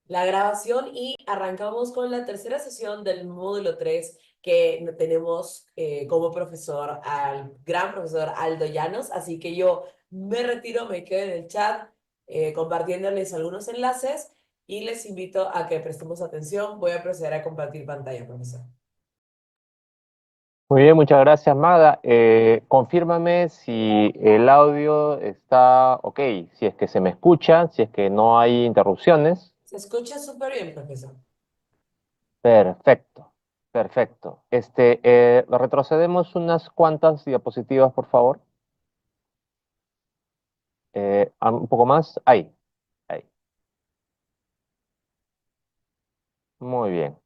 la grabación y arrancamos con la tercera sesión del módulo 3 que tenemos como profesor al gran profesor Aldo Llanos. Así que yo me retiro, me quedo en el chat compartiéndoles algunos enlaces y les invito a que prestemos atención. Voy a proceder a compartir pantalla, profesor. Muy bien, muchas gracias, Magda. Confírmame si el audio está ok, si es que se me escucha, si es que no hay interrupciones. Se escucha súper bien, profesor. Perfecto, perfecto. Retrocedemos unas cuantas diapositivas, por favor. Un poco más. Ahí, ahí. Muy bien.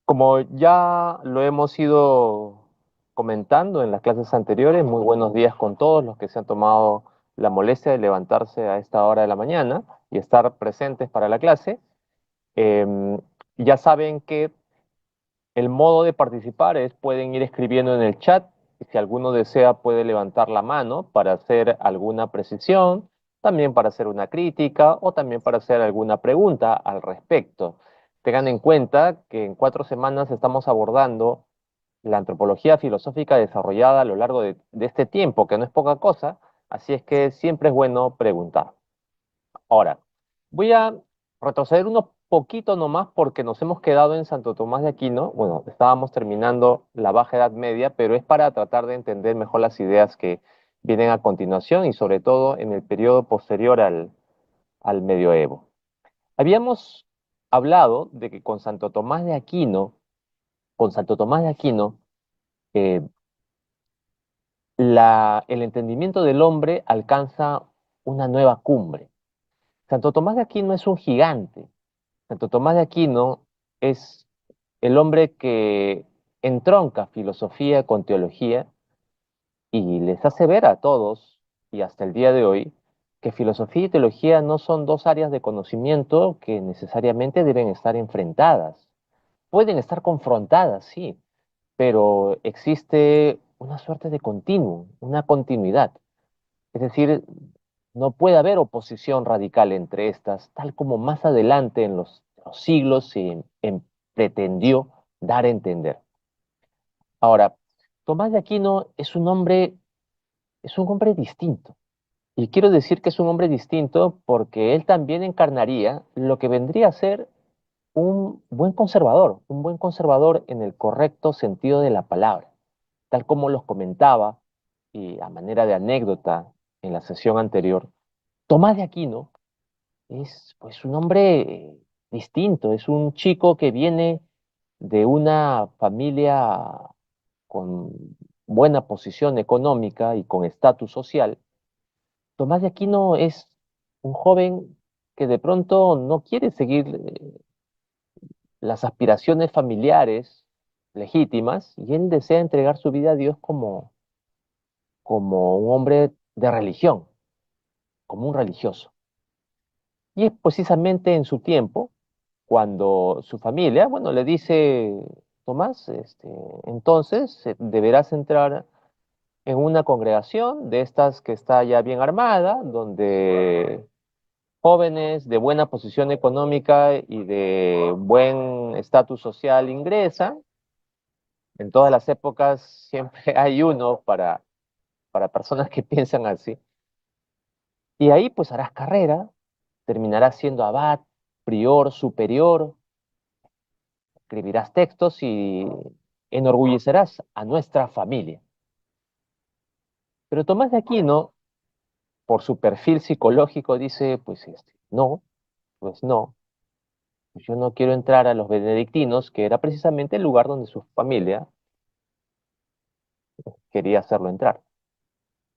Como ya lo hemos ido comentando en las clases anteriores, muy buenos días con todos los que se han tomado la molestia de levantarse a esta hora de la mañana y estar presentes para la clase. Ya saben que el modo de participar es, pueden ir escribiendo en el chat, y si alguno desea puede levantar la mano para hacer alguna precisión, también para hacer una crítica o también para hacer alguna pregunta al respecto. Tengan en cuenta que en 4 semanas estamos abordando la antropología filosófica desarrollada a lo largo de este tiempo, que no es poca cosa, así es que siempre es bueno preguntar. Ahora, voy a retroceder unos poquito nomás porque nos hemos quedado en Santo Tomás de Aquino. Bueno, estábamos terminando la Baja Edad Media, pero es para tratar de entender mejor las ideas que vienen a continuación y sobre todo en el periodo posterior al medioevo. Habíamos hablado de que con Santo Tomás de Aquino, eh, el entendimiento del hombre alcanza una nueva cumbre. Santo Tomás de Aquino es un gigante. Santo Tomás de Aquino es el hombre que entronca filosofía con teología y les hace ver a todos, y hasta el día de hoy, que filosofía y teología no son dos áreas de conocimiento que necesariamente deben estar enfrentadas. Pueden estar confrontadas, sí, pero existe una suerte de continuum, una continuidad. Es decir, no puede haber oposición radical entre estas, tal como más adelante en los siglos pretendió dar a entender. Ahora, Tomás de Aquino es un hombre distinto. Y quiero decir que es un hombre distinto porque él también encarnaría lo que vendría a ser un buen conservador en el correcto sentido de la palabra, tal como los comentaba y a manera de anécdota en la sesión anterior. Tomás de Aquino es pues un hombre distinto, es un chico que viene de una familia con buena posición económica y con estatus social. Tomás de Aquino es un joven que de pronto no quiere seguir las aspiraciones familiares legítimas y él desea entregar su vida a Dios como un hombre de religión, como un religioso. Y es precisamente en su tiempo cuando su familia, bueno, le dice, Tomás, entonces deberás entrar en una congregación de estas que está ya bien armada, donde jóvenes de buena posición económica y de buen estatus social ingresan. En todas las épocas siempre hay uno para personas que piensan así. Y ahí pues harás carrera, terminarás siendo abad, prior, superior, escribirás textos y enorgullecerás a nuestra familia. Pero Tomás de Aquino, por su perfil psicológico, dice, pues no, pues no, pues yo no quiero entrar a los benedictinos, que era precisamente el lugar donde su familia quería hacerlo entrar.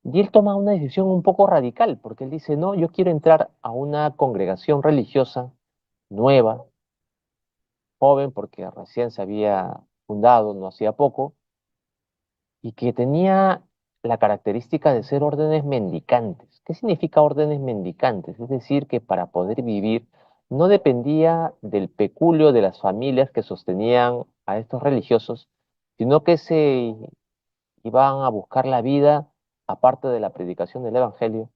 Y él toma una decisión un poco radical, porque él dice, no, yo quiero entrar a una congregación religiosa nueva, joven, porque recién se había fundado, no hacía poco, y que tenía la característica de ser órdenes mendicantes. ¿Qué significa órdenes mendicantes? Es decir, que para poder vivir no dependía del peculio de las familias que sostenían a estos religiosos, sino que se iban a buscar la vida, aparte de la predicación del Evangelio,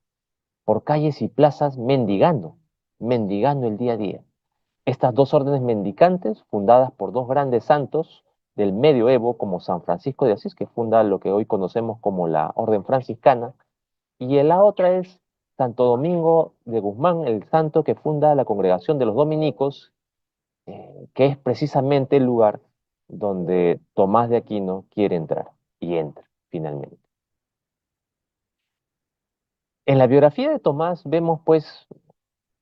por calles y plazas mendigando. mendigando el día a día. Estas dos órdenes mendicantes, fundadas por dos grandes santos del medioevo, como San Francisco de Asís, que funda lo que hoy conocemos como la Orden Franciscana, y la otra es Santo Domingo de Guzmán, el santo que funda la Congregación de los Dominicos, que es precisamente el lugar donde Tomás de Aquino quiere entrar y entra finalmente. En la biografía de Tomás vemos pues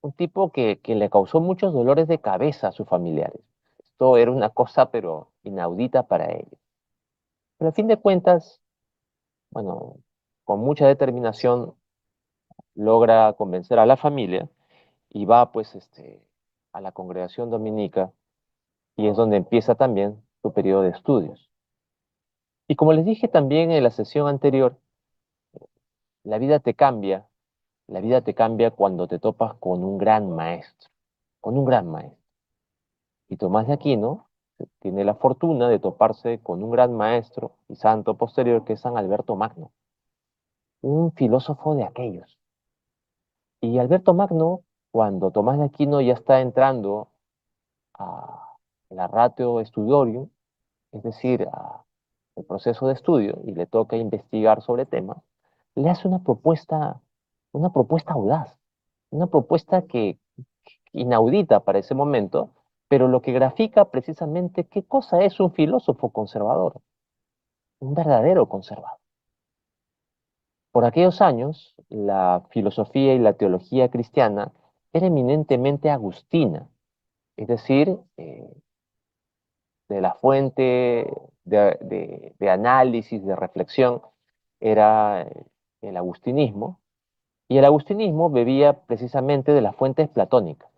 un tipo que le causó muchos dolores de cabeza a sus familiares. Esto era una cosa pero inaudita para ellos. Pero a fin de cuentas, bueno, con mucha determinación logra convencer a la familia y va pues a la congregación dominica y es donde empieza también su periodo de estudios. Y como les dije también en la sesión anterior, la vida te cambia, la vida te cambia cuando te topas con un gran maestro, con un gran maestro. Y Tomás de Aquino tiene la fortuna de toparse con un gran maestro y santo posterior que es San Alberto Magno, un filósofo de aquellos. Y Alberto Magno, cuando Tomás de Aquino ya está entrando a la ratio studiorum, es decir, al proceso de estudio, y le toca investigar sobre temas, le hace una propuesta audaz, una propuesta inaudita para ese momento, pero lo que grafica precisamente qué cosa es un filósofo conservador, un verdadero conservador. Por aquellos años, la filosofía y la teología cristiana era eminentemente agustina, es decir, de la fuente de análisis, de reflexión, era el agustinismo, y el agustinismo bebía precisamente de las fuentes platónicas.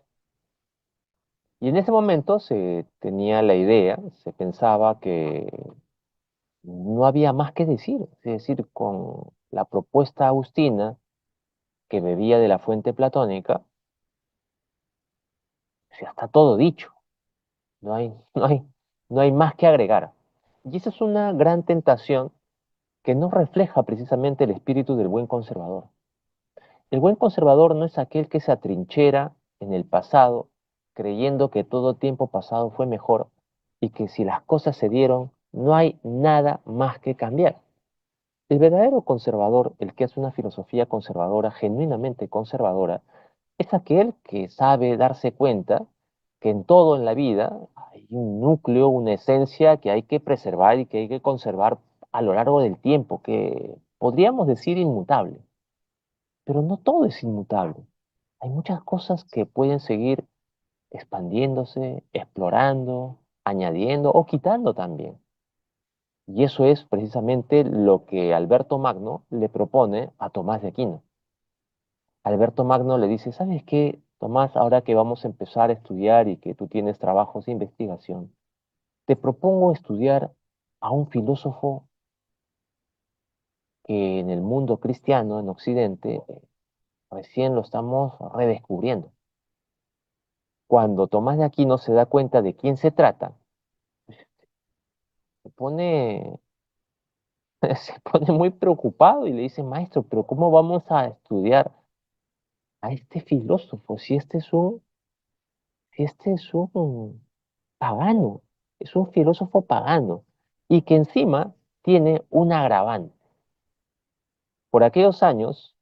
Y en ese momento se tenía la idea, se pensaba que no había más que decir, es decir, con la propuesta agustina que bebía de la fuente platónica, ya está todo dicho, no hay, no hay más que agregar. Y esa es una gran tentación que no refleja precisamente el espíritu del buen conservador. El buen conservador no es aquel que se atrinchera en el pasado, creyendo que todo tiempo pasado fue mejor y que si las cosas se dieron, no hay nada más que cambiar. El verdadero conservador, el que hace una filosofía conservadora, genuinamente conservadora, es aquel que sabe darse cuenta que en todo en la vida hay un núcleo, una esencia que hay que preservar y que hay que conservar a lo largo del tiempo, que podríamos decir inmutable. Pero no todo es inmutable. Hay muchas cosas que pueden seguir expandiéndose, explorando, añadiendo o quitando también. Y eso es precisamente lo que Alberto Magno le propone a Tomás de Aquino. Alberto Magno le dice, ¿sabes qué, Tomás? Ahora que vamos a empezar a estudiar y que tú tienes trabajos de investigación, te propongo estudiar a un filósofo que en el mundo cristiano, en Occidente, recién lo estamos redescubriendo. Cuando Tomás de Aquino se da cuenta de quién se trata, se pone, se pone muy preocupado y le dice, maestro, pero ¿cómo vamos a estudiar a este filósofo si este es un pagano, es un filósofo pagano y que encima tiene un agravante? Por aquellos años,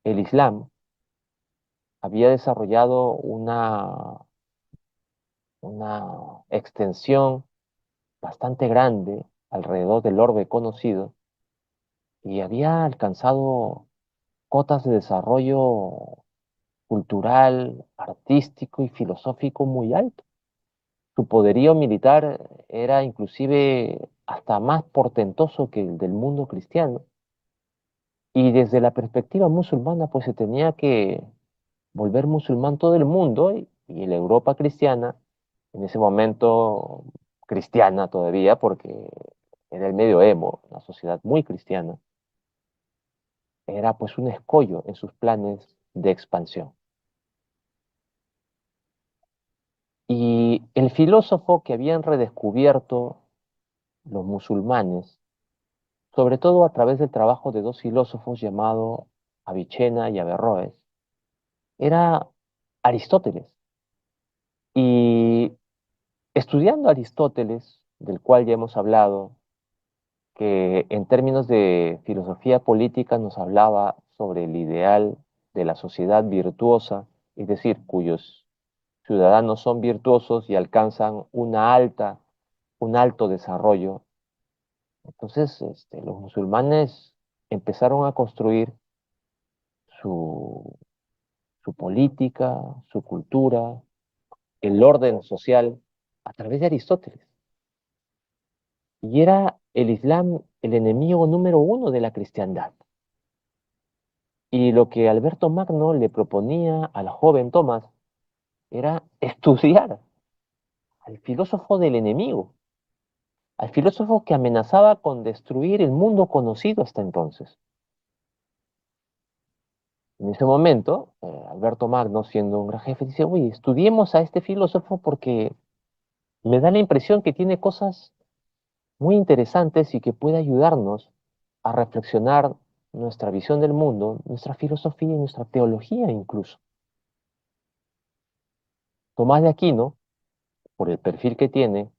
el Islam había desarrollado una extensión bastante grande alrededor del orbe conocido y había alcanzado cotas de desarrollo cultural, artístico y filosófico muy alto. Su poderío militar era inclusive hasta más portentoso que el del mundo cristiano. Y desde la perspectiva musulmana, pues se tenía que volver musulmán todo el mundo y la Europa cristiana, en ese momento cristiana todavía, porque era el medioevo, una sociedad muy cristiana, era pues un escollo en sus planes de expansión. Y el filósofo que habían redescubierto los musulmanes, sobre todo a través del trabajo de dos filósofos llamados Avicena y Averroes, era Aristóteles. Y estudiando Aristóteles, del cual ya hemos hablado, que en términos de filosofía política nos hablaba sobre el ideal de la sociedad virtuosa, es decir, cuyos ciudadanos son virtuosos y alcanzan un alto desarrollo. Entonces, los musulmanes empezaron a construir su, su política, su cultura, el orden social a través de Aristóteles. Y era el Islam el enemigo número uno de la cristiandad. Y lo que Alberto Magno le proponía al joven Tomás era estudiar al filósofo del enemigo, al filósofo que amenazaba con destruir el mundo conocido hasta entonces. En ese momento, Alberto Magno, siendo un gran jefe, dice, oye, estudiemos a este filósofo porque me da la impresión que tiene cosas muy interesantes y que puede ayudarnos a reflexionar nuestra visión del mundo, nuestra filosofía y nuestra teología incluso. Tomás de Aquino, por el perfil que tiene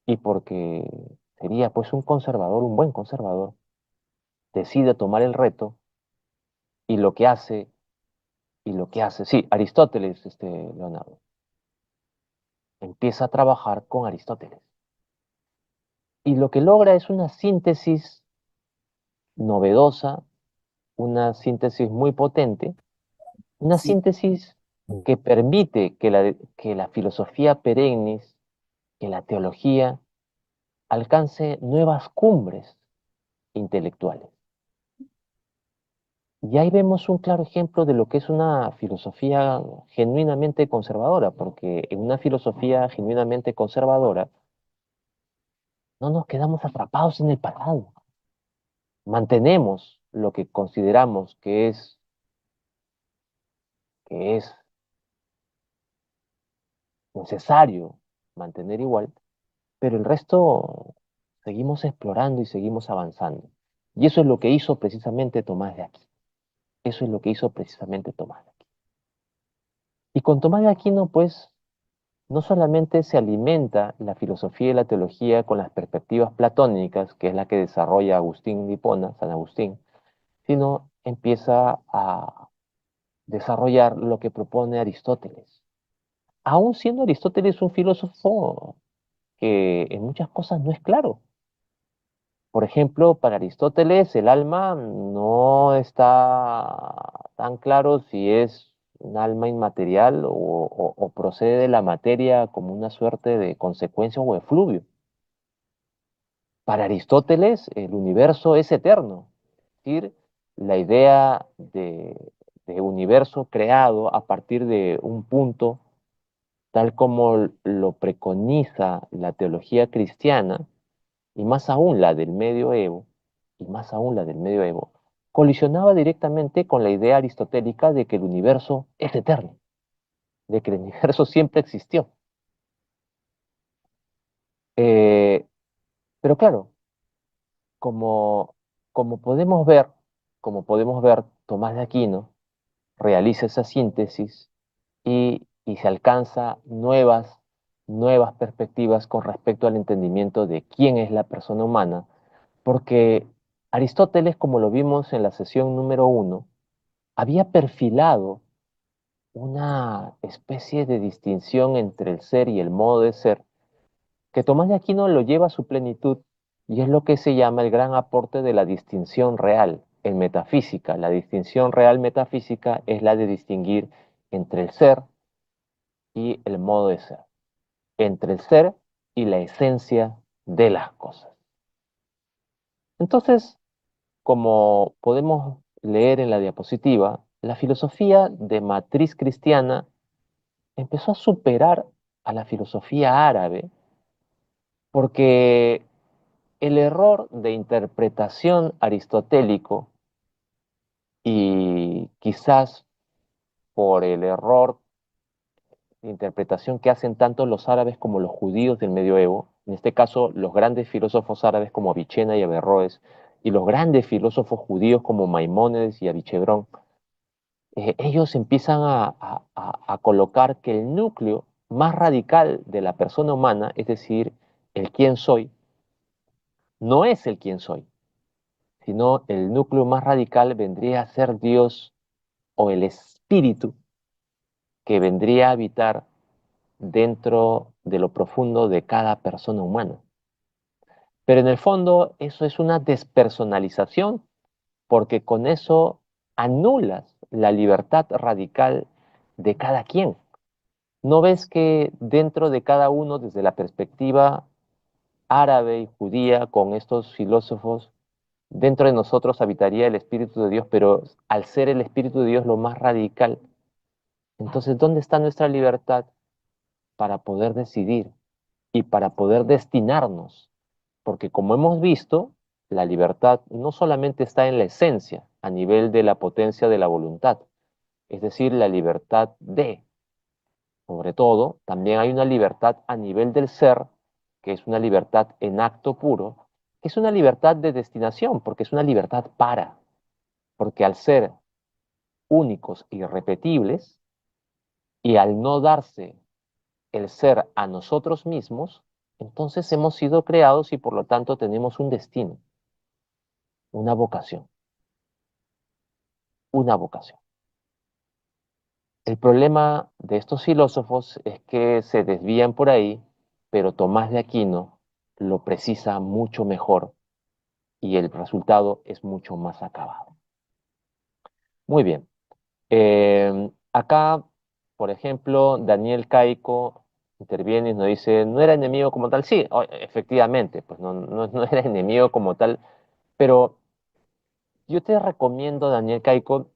y porque sería pues un conservador, un buen conservador, decide tomar el reto y lo que hace, sí, Aristóteles, Leonardo, empieza a trabajar con Aristóteles. Y lo que logra es una síntesis novedosa, una síntesis muy potente, una Sí, síntesis que permite que la filosofía perennis, que la teología alcance nuevas cumbres intelectuales. Y ahí vemos un claro ejemplo de lo que es una filosofía genuinamente conservadora, porque en una filosofía genuinamente conservadora no nos quedamos atrapados en el pasado, mantenemos lo que consideramos que es necesario mantener igual, pero el resto seguimos explorando y seguimos avanzando. Y eso es lo que hizo precisamente Tomás de Aquino. Eso es lo que hizo precisamente Tomás de Aquino. Y con Tomás de Aquino, pues, no solamente se alimenta la filosofía y la teología con las perspectivas platónicas, que es la que desarrolla Agustín de Hipona, San Agustín, sino empieza a desarrollar lo que propone Aristóteles. Aún siendo Aristóteles un filósofo que en muchas cosas no es claro. Por ejemplo, para Aristóteles el alma no está tan claro si es un alma inmaterial o procede de la materia como una suerte de consecuencia o efluvio. Para Aristóteles el universo es eterno, es decir, la idea de universo creado a partir de un punto, tal como lo preconiza la teología cristiana, y más aún la del medioevo, y más aún la del medioevo, colisionaba directamente con la idea aristotélica de que el universo es eterno, de que el universo siempre existió. Eh, pero claro, como, como podemos ver, como podemos ver, Tomás de Aquino realiza esa síntesis y se alcanza nuevas perspectivas con respecto al entendimiento de quién es la persona humana, porque Aristóteles, como lo vimos en la sesión número uno, había perfilado una especie de distinción entre el ser y el modo de ser, que Tomás de Aquino lo lleva a su plenitud y es lo que se llama el gran aporte de la distinción real en metafísica. La distinción real metafísica es la de distinguir entre el ser y el modo de ser, entre el ser y la esencia de las cosas. Entonces, como podemos leer en la diapositiva, la filosofía de matriz cristiana empezó a superar a la filosofía árabe porque el error de interpretación aristotélico y quizás por el error de interpretación que hacen tanto los árabes como los judíos del medioevo, en este caso los grandes filósofos árabes como Avicena y Averroes, y los grandes filósofos judíos como Maimónides y Avichedrón, ellos empiezan a colocar que el núcleo más radical de la persona humana, es decir, el quién soy, no es el quién soy, sino el núcleo más radical vendría a ser Dios o el espíritu que vendría a habitar dentro de lo profundo de cada persona humana. Pero en el fondo eso es una despersonalización porque con eso anulas la libertad radical de cada quien. ¿No ves que dentro de cada uno, desde la perspectiva árabe y judía, con estos filósofos, dentro de nosotros habitaría el Espíritu de Dios, pero al ser el Espíritu de Dios lo más radical, entonces ¿dónde está nuestra libertad para poder decidir y para poder destinarnos? Porque como hemos visto, la libertad no solamente está en la esencia, a nivel de la potencia de la voluntad, es decir, la libertad de, sobre todo, también hay una libertad a nivel del ser, que es una libertad en acto puro, que es una libertad de destinación, porque es una libertad para, porque al ser únicos y irrepetibles, y al no darse el ser a nosotros mismos, entonces hemos sido creados y por lo tanto tenemos un destino, una vocación, una vocación. El problema de estos filósofos es que se desvían por ahí, pero Tomás de Aquino lo precisa mucho mejor y el resultado es mucho más acabado. Muy bien. Acá, por ejemplo, Daniel Caico interviene y nos dice, no era enemigo como tal. Sí, efectivamente, pues no era enemigo como tal, pero yo te recomiendo, Daniel Caico,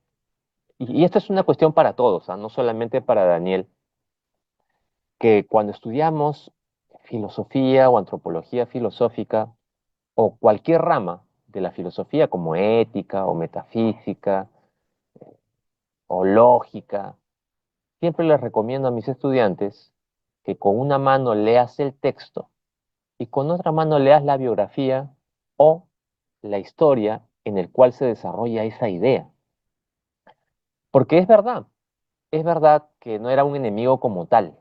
y esto es una cuestión para todos, ¿ah? No solamente para Daniel, que cuando estudiamos filosofía o antropología filosófica o cualquier rama de la filosofía como ética o metafísica o lógica, siempre les recomiendo a mis estudiantes que con una mano leas el texto y con otra mano leas la biografía o la historia en el cual se desarrolla esa idea. Porque es verdad que no era un enemigo como tal,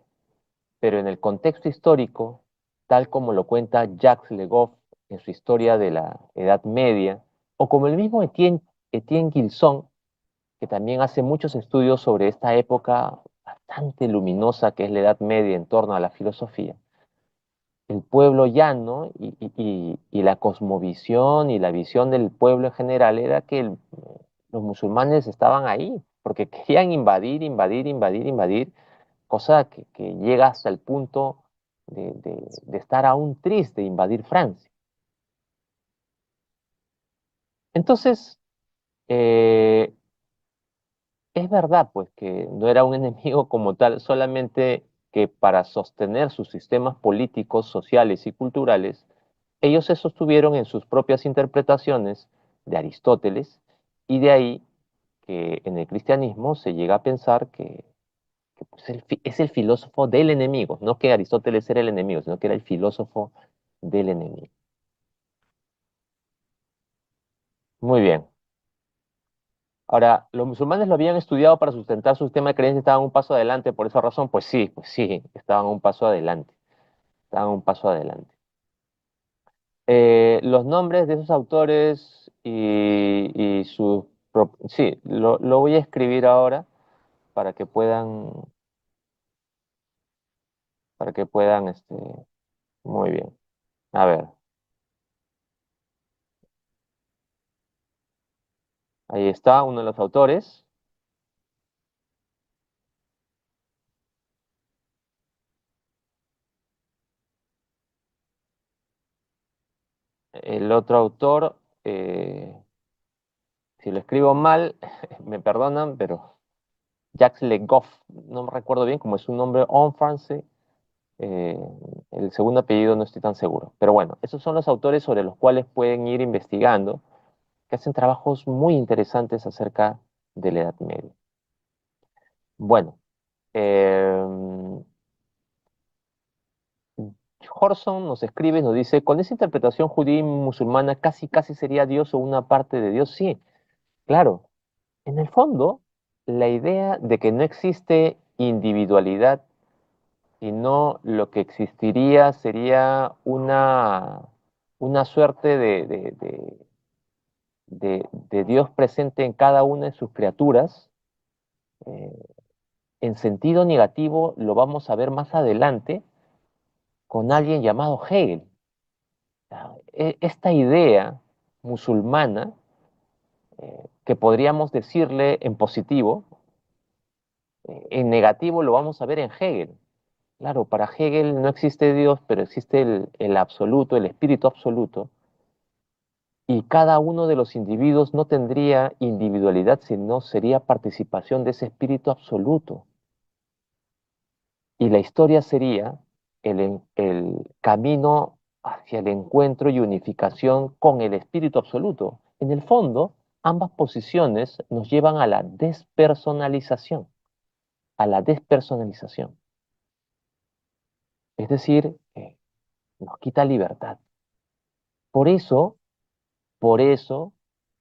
pero en el contexto histórico, tal como lo cuenta Jacques Le Goff en su historia de la Edad Media, o como el mismo Etienne Gilson, que también hace muchos estudios sobre esta época bastante luminosa que es la Edad Media en torno a la filosofía, el pueblo llano y la cosmovisión y la visión del pueblo en general era que los musulmanes estaban ahí, porque querían invadir, cosa que llega hasta el punto de estar aún triste de invadir Francia. Entonces, eh, es verdad, pues, que no era un enemigo como tal, solamente que para sostener sus sistemas políticos, sociales y culturales, ellos se sostuvieron en sus propias interpretaciones de Aristóteles, y de ahí que en el cristianismo se llega a pensar que, pues, es el filósofo del enemigo, no que Aristóteles era el enemigo, sino que era el filósofo del enemigo. Muy bien. Ahora, ¿los musulmanes lo habían estudiado para sustentar su sistema de creencias y estaban un paso adelante por esa razón? Pues sí, estaban un paso adelante, estaban un paso adelante. Los nombres de esos autores y sus... Sí, lo voy a escribir ahora para que puedan, muy bien. A ver, ahí está uno de los autores. El otro autor, si lo escribo mal, me perdonan, pero Jacques Le Goff, no me recuerdo bien cómo es su nombre en francés. Eh, el segundo apellido no estoy tan seguro. Pero bueno, esos son los autores sobre los cuales pueden ir investigando, que hacen trabajos muy interesantes acerca de la Edad Media. Bueno, eh, Horson nos escribe, nos dice, con esa interpretación judía y musulmana casi sería Dios o una parte de Dios. Sí, claro, en el fondo. la idea de que no existe individualidad, sino lo que existiría sería una suerte de Dios presente en cada una de sus criaturas. eh, en sentido negativo lo vamos a ver más adelante con alguien llamado Hegel. Esta idea musulmana, que podríamos decirle en positivo, en negativo lo vamos a ver en Hegel. Claro, para Hegel no existe Dios, pero existe el absoluto, el espíritu absoluto, y cada uno de los individuos no tendría individualidad, sino sería participación de ese espíritu absoluto. Y la historia sería el camino hacia el encuentro y unificación con el espíritu absoluto. En el fondo, ambas posiciones nos llevan a la despersonalización, a la despersonalización. Es decir, nos quita libertad. Por eso, por eso,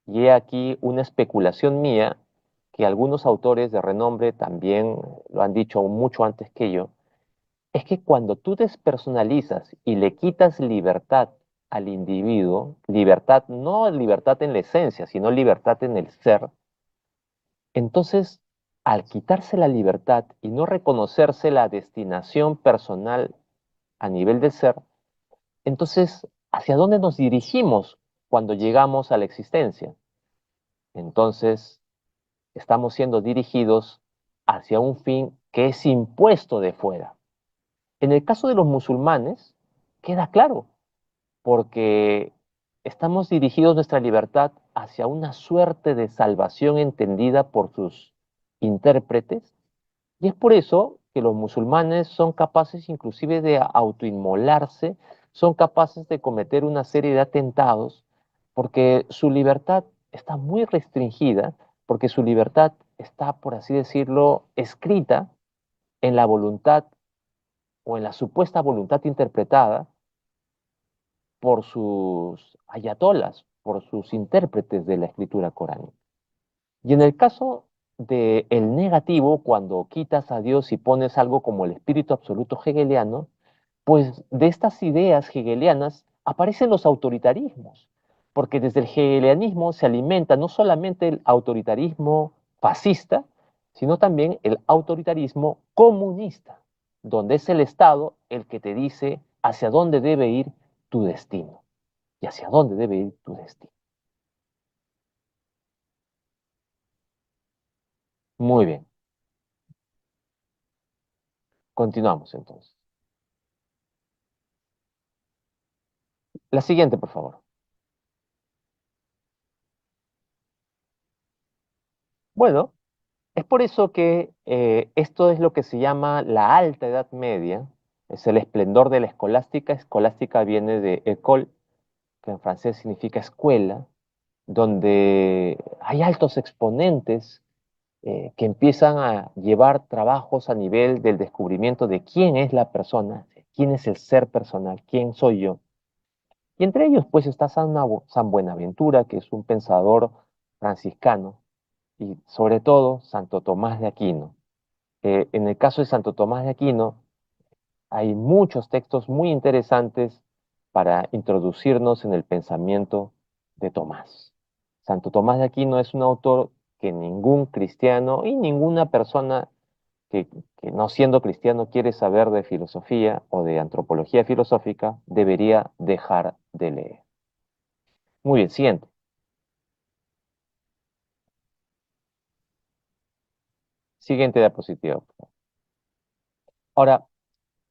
y he aquí una especulación mía, que algunos autores de renombre también lo han dicho mucho antes que yo, es que cuando tú despersonalizas y le quitas libertad al individuo, libertad, no libertad en la esencia, sino libertad en el ser, entonces al quitarse la libertad y no reconocerse la destinación personal a nivel del ser, entonces, ¿hacia dónde nos dirigimos cuando llegamos a la existencia? Entonces, estamos siendo dirigidos hacia un fin que es impuesto de fuera. En el caso de los musulmanes, queda claro, porque estamos dirigidos nuestra libertad hacia una suerte de salvación entendida por sus intérpretes, y es por eso que los musulmanes son capaces inclusive de autoinmolarse, son capaces de cometer una serie de atentados, porque su libertad está muy restringida, porque su libertad está, por así decirlo, escrita en la voluntad o en la supuesta voluntad interpretada por sus ayatolas, por sus intérpretes de la escritura coránica. Y en el caso del negativo, cuando quitas a Dios y pones algo como el espíritu absoluto hegeliano, pues de estas ideas hegelianas aparecen los autoritarismos, porque desde el hegelianismo se alimenta no solamente el autoritarismo fascista, sino también el autoritarismo comunista, donde es el Estado el que te dice hacia dónde debe ir tu destino y hacia dónde debe ir tu destino. Muy bien, continuamos entonces. La siguiente, por favor. Bueno, es por eso que esto es lo que se llama la Alta Edad Media, es el esplendor de la escolástica. Escolástica viene de école, que en francés significa escuela, donde hay altos exponentes que empiezan a llevar trabajos a nivel del descubrimiento de quién es la persona, quién es el ser personal, quién soy yo. Y entre ellos, pues, está San Buenaventura, que es un pensador franciscano, y sobre todo Santo Tomás de Aquino. En el caso de Santo Tomás de Aquino, hay muchos textos muy interesantes para introducirnos en el pensamiento de Tomás. Santo Tomás de Aquino es un autor que ningún cristiano y ninguna persona que, que no siendo cristiano quiere saber de filosofía o de antropología filosófica debería dejar de leer. Muy bien, siguiente. Siguiente diapositiva. Ahora,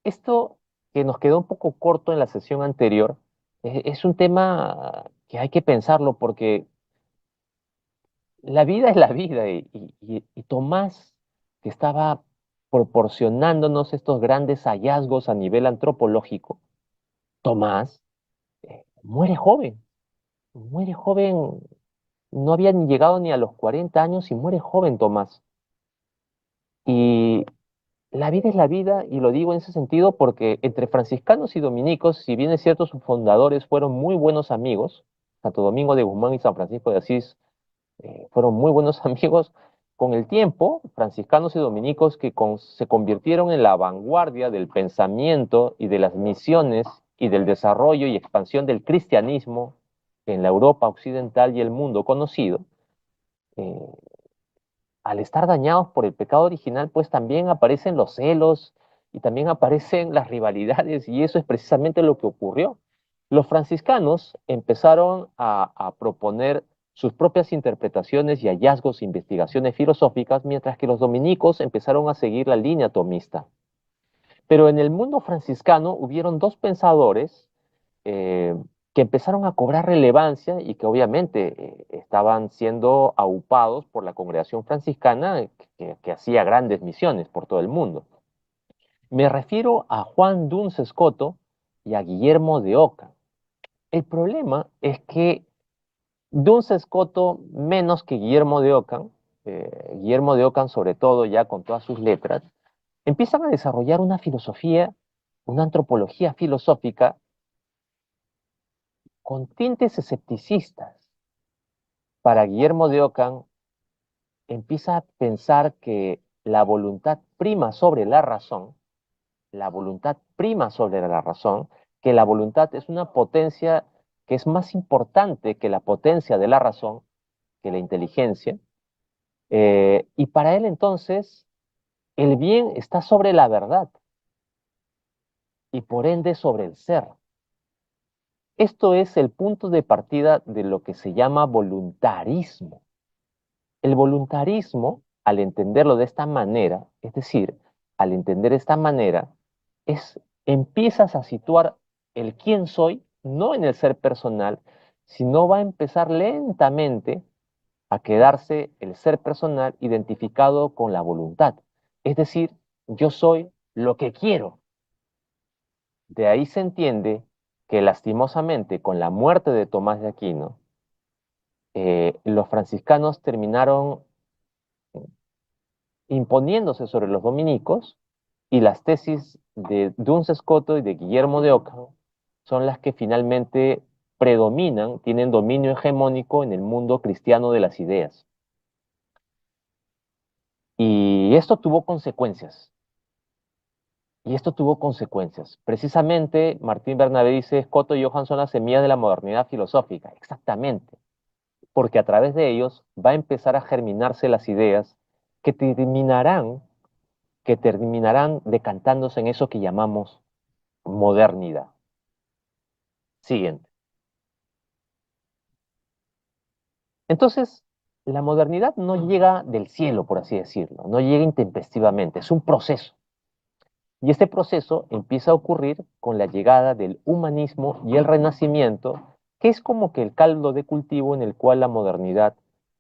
esto que nos quedó un poco corto en la sesión anterior, es un tema que hay que pensarlo porque la vida es la vida y Tomás, que estaba proporcionándonos estos grandes hallazgos a nivel antropológico, Tomás muere joven, no había ni llegado ni a los 40 años y muere joven Tomás. Y la vida es la vida, y lo digo en ese sentido porque entre franciscanos y dominicos, si bien es cierto, sus fundadores fueron muy buenos amigos, Santo Domingo de Guzmán y San Francisco de Asís fueron muy buenos amigos, con el tiempo, franciscanos y dominicos se convirtieron en la vanguardia del pensamiento y de las misiones y del desarrollo y expansión del cristianismo en la Europa occidental y el mundo conocido, eh, al estar dañados por el pecado original, pues también aparecen los celos y también aparecen las rivalidades, y eso es precisamente lo que ocurrió. Los franciscanos empezaron a proponer sus propias interpretaciones y hallazgos e investigaciones filosóficas, mientras que los dominicos empezaron a seguir la línea tomista. Pero en el mundo franciscano hubieron dos pensadores eh, que empezaron a cobrar relevancia y que obviamente estaban siendo aupados por la congregación franciscana que hacía grandes misiones por todo el mundo. Me refiero a Juan Duns Scoto y a Guillermo de Ockham. El problema es que Duns Scoto, menos que Guillermo de Ockham sobre todo ya con todas sus letras, empiezan a desarrollar una filosofía, una antropología filosófica con tintes escepticistas. Para Guillermo de Ockham, empieza a pensar que la voluntad prima sobre la razón, la voluntad prima sobre la razón, que la voluntad es una potencia que es más importante que la potencia de la razón, que la inteligencia, y para él entonces el bien está sobre la verdad y por ende sobre el ser. Esto es el punto de partida de lo que se llama voluntarismo. El voluntarismo, al entenderlo de esta manera, es decir, al entender de esta manera, empiezas a situar el quién soy, no en el ser personal, sino va a empezar lentamente a quedarse el ser personal identificado con la voluntad. Es decir, yo soy lo que quiero. De ahí se entiende que lastimosamente con la muerte de Tomás de Aquino, los franciscanos terminaron imponiéndose sobre los dominicos, y las tesis de Duns Scoto y de Guillermo de Ockham son las que finalmente predominan, tienen dominio hegemónico en el mundo cristiano de las ideas. Y esto tuvo consecuencias. Y esto tuvo consecuencias. Precisamente, Martín Bernabé dice, Scoto y Ockham son las semillas de la modernidad filosófica. Exactamente. Porque a través de ellos va a empezar a germinarse las ideas que terminarán decantándose en eso que llamamos modernidad. Siguiente. Entonces, la modernidad no llega del cielo, por así decirlo, no llega intempestivamente, es un proceso. Y este proceso empieza a ocurrir con la llegada del humanismo y el renacimiento, que es como que el caldo de cultivo en el cual la modernidad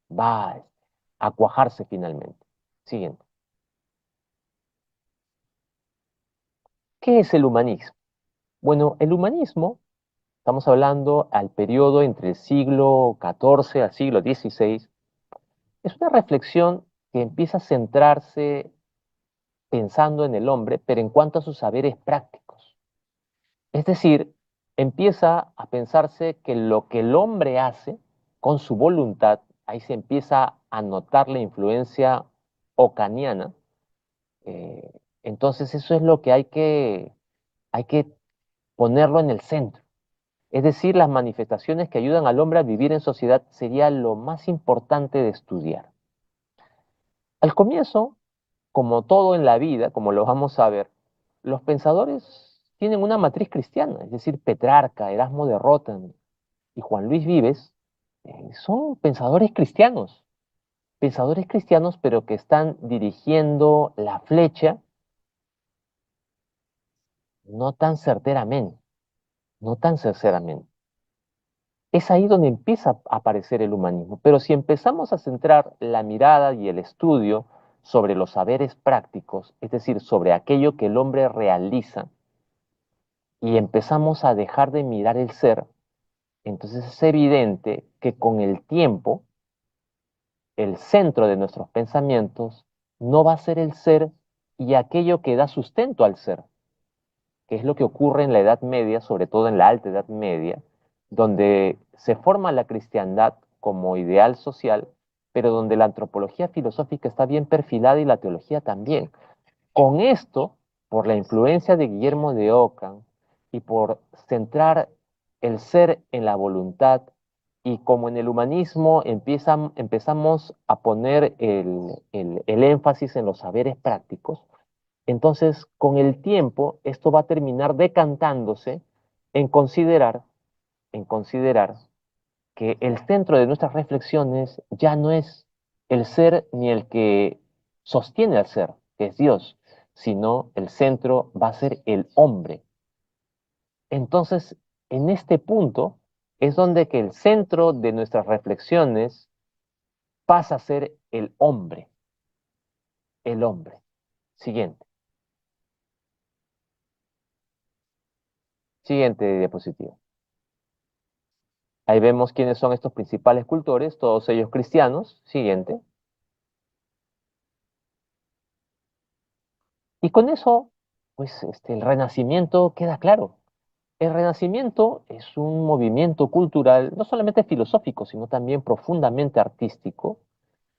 va a cuajarse finalmente. Siguiente. ¿Qué es el humanismo? Bueno, el humanismo, estamos hablando al periodo entre el siglo XIV al siglo XVI, es una reflexión que empieza a centrarse pensando en el hombre, pero en cuanto a sus saberes prácticos. Es decir, empieza a pensarse que lo que el hombre hace con su voluntad, ahí se empieza a notar la influencia ocaniana. eh, entonces eso es lo que hay que ponerlo en el centro. Es decir, las manifestaciones que ayudan al hombre a vivir en sociedad sería lo más importante de estudiar. Al comienzo, como todo en la vida, como lo vamos a ver, los pensadores tienen una matriz cristiana, es decir, Petrarca, Erasmo de Rotterdam y Juan Luis Vives son pensadores cristianos, pero que están dirigiendo la flecha no tan certeramente, no tan sinceramente. Es ahí donde empieza a aparecer el humanismo. Pero si empezamos a centrar la mirada y el estudio sobre los saberes prácticos, es decir, sobre aquello que el hombre realiza, y empezamos a dejar de mirar el ser, entonces es evidente que con el tiempo el centro de nuestros pensamientos no va a ser el ser y aquello que da sustento al ser, que es lo que ocurre en la Edad Media, sobre todo en la Alta Edad Media, donde se forma la cristiandad como ideal social, pero donde la antropología filosófica está bien perfilada y la teología también. Con esto, por la influencia de Guillermo de Ockham y por centrar el ser en la voluntad, y como en el humanismo empezamos a poner el énfasis en los saberes prácticos, entonces con el tiempo esto va a terminar decantándose en considerar que el centro de nuestras reflexiones ya no es el ser ni el que sostiene al ser, que es Dios, sino el centro va a ser el hombre. Entonces, en este punto es donde que el centro de nuestras reflexiones pasa a ser el hombre, el hombre. Siguiente, siguiente diapositiva. Ahí vemos quiénes son estos principales cultores, todos ellos cristianos. Siguiente. Y con eso, pues el Renacimiento queda claro. El Renacimiento es un movimiento cultural, no solamente filosófico, sino también profundamente artístico,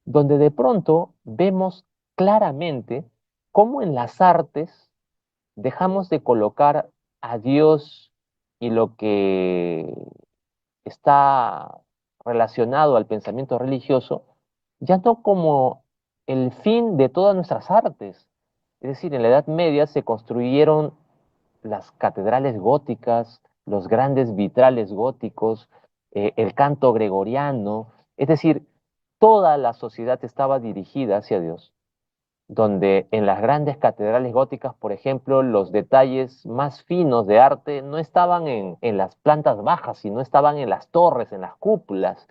donde de pronto vemos claramente cómo en las artes dejamos de colocar a Dios y lo que está relacionado al pensamiento religioso, ya no como el fin de todas nuestras artes. Es decir, en la Edad Media se construyeron las catedrales góticas, los grandes vitrales góticos, el canto gregoriano, es decir, toda la sociedad estaba dirigida hacia Dios, donde en las grandes catedrales góticas, por ejemplo, los detalles más finos de arte no estaban en las plantas bajas, sino estaban en las torres, en las cúpulas.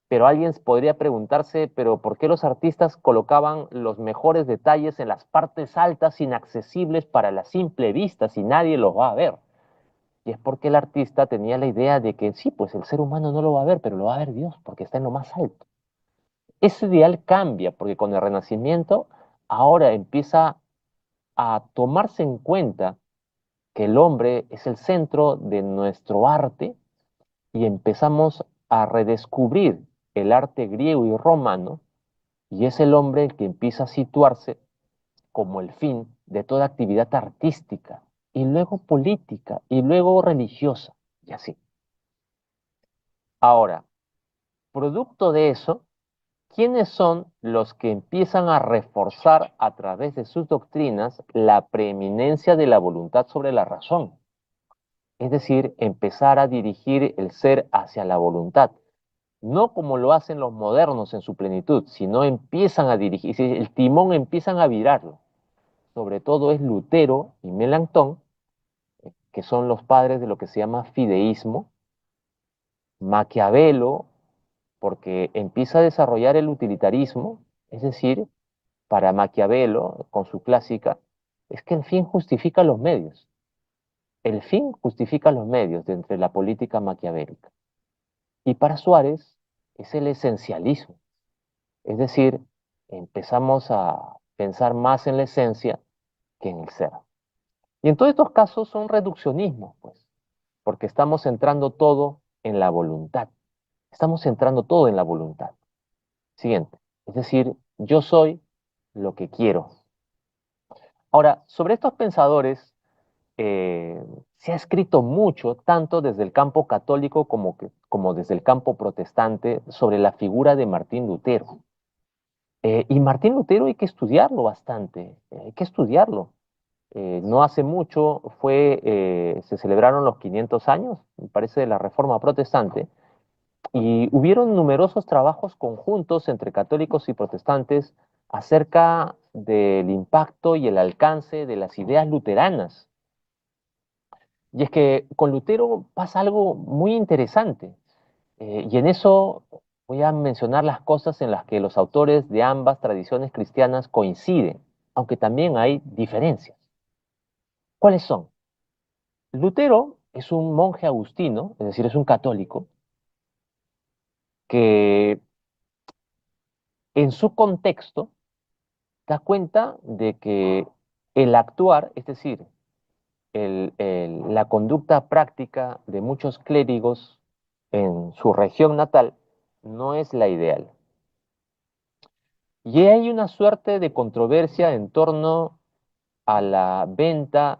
Pero alguien podría preguntarse, pero ¿por qué los artistas colocaban los mejores detalles en las partes altas, inaccesibles para la simple vista, si nadie los va a ver? Y es porque el artista tenía la idea de que sí, pues el ser humano no lo va a ver, pero lo va a ver Dios, porque está en lo más alto. Ese ideal cambia, porque con el Renacimiento ahora empieza a tomarse en cuenta que el hombre es el centro de nuestro arte y empezamos a redescubrir el arte griego y romano, y es el hombre el que empieza a situarse como el fin de toda actividad artística, y luego política, y luego religiosa, y así. Ahora, producto de eso, ¿quiénes son los que empiezan a reforzar a través de sus doctrinas la preeminencia de la voluntad sobre la razón? Es decir, empezar a dirigir el ser hacia la voluntad, no como lo hacen los modernos en su plenitud, sino empiezan a dirigir, el timón empiezan a virarlo. Sobre todo es Lutero y Melanchthon, que son los padres de lo que se llama fideísmo, Maquiavelo, porque empieza a desarrollar el utilitarismo, es decir, para Maquiavelo, con su clásica, es que el fin justifica los medios. El fin justifica los medios dentro de la política maquiavélica. Y para Suárez es el esencialismo, es decir, empezamos a pensar más en la esencia que en el ser. Y en todos estos casos son reduccionismos, pues, porque estamos centrando todo en la voluntad. Estamos centrando todo en la voluntad. Siguiente. Es decir, yo soy lo que quiero. Ahora, sobre estos pensadores se ha escrito mucho, tanto desde el campo católico como desde el campo protestante, sobre la figura de Martín Lutero. Y Martín Lutero hay que estudiarlo bastante, hay que estudiarlo. No hace mucho se celebraron los 500 años, me parece, de la Reforma Protestante, y hubieron numerosos trabajos conjuntos entre católicos y protestantes acerca del impacto y el alcance de las ideas luteranas. Y es que con Lutero pasa algo muy interesante, y en eso voy a mencionar las cosas en las que los autores de ambas tradiciones cristianas coinciden, aunque también hay diferencias. ¿Cuáles son? Lutero es un monje agustino, es decir, es un católico, que en su contexto da cuenta de que el actuar, es decir, la conducta práctica de muchos clérigos en su región natal, no es la ideal. Y hay una suerte de controversia en torno a la venta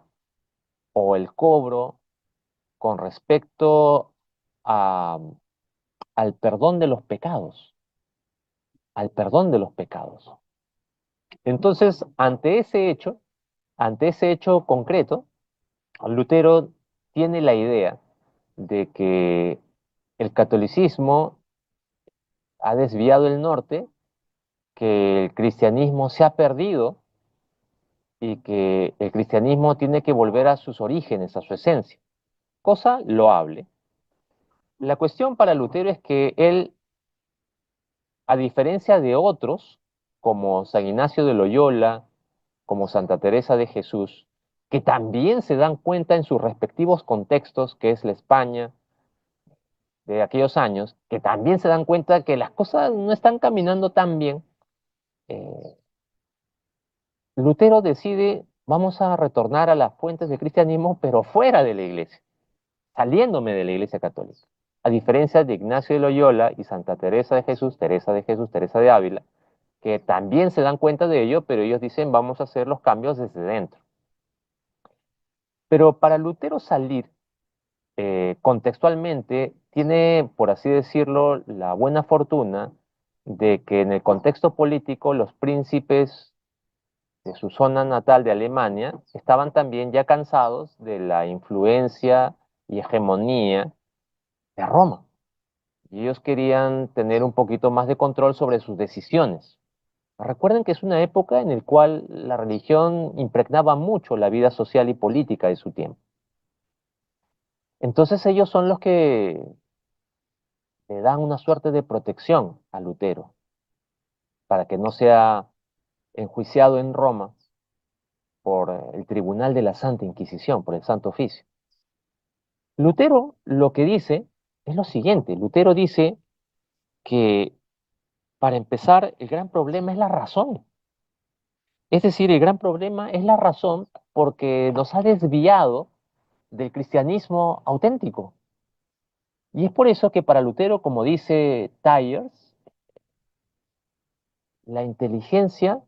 o el cobro con respecto a- al perdón de los pecados, al perdón de los pecados. Entonces, ante ese hecho concreto, Lutero tiene la idea de que el catolicismo ha desviado el norte, que el cristianismo se ha perdido y que el cristianismo tiene que volver a sus orígenes, a su esencia, cosa loable. La cuestión para Lutero es que él, a diferencia de otros, como San Ignacio de Loyola, como Santa Teresa de Jesús, que también se dan cuenta en sus respectivos contextos, que es la España de aquellos años, que también se dan cuenta que las cosas no están caminando tan bien, eh, Lutero decide, vamos a retornar a las fuentes del cristianismo, pero fuera de la iglesia, saliéndome de la iglesia católica. A diferencia de Ignacio de Loyola y Santa Teresa de Jesús, Teresa de Jesús, Teresa de Ávila, que también se dan cuenta de ello, pero ellos dicen, vamos a hacer los cambios desde dentro. Pero para Lutero salir contextualmente, tiene, por así decirlo, la buena fortuna de que en el contexto político los príncipes de su zona natal de Alemania estaban también ya cansados de la influencia y hegemonía de Roma. Y ellos querían tener un poquito más de control sobre sus decisiones. Recuerden que es una época en la cual la religión impregnaba mucho la vida social y política de su tiempo. Entonces ellos son los que le dan una suerte de protección a Lutero para que no sea enjuiciado en Roma por el Tribunal de la Santa Inquisición, por el Santo Oficio. Lutero lo que dice es lo siguiente, Lutero dice que para empezar el gran problema es la razón, es decir, el gran problema es la razón porque nos ha desviado del cristianismo auténtico. Y es por eso que para Lutero, como dice Tyers, la inteligencia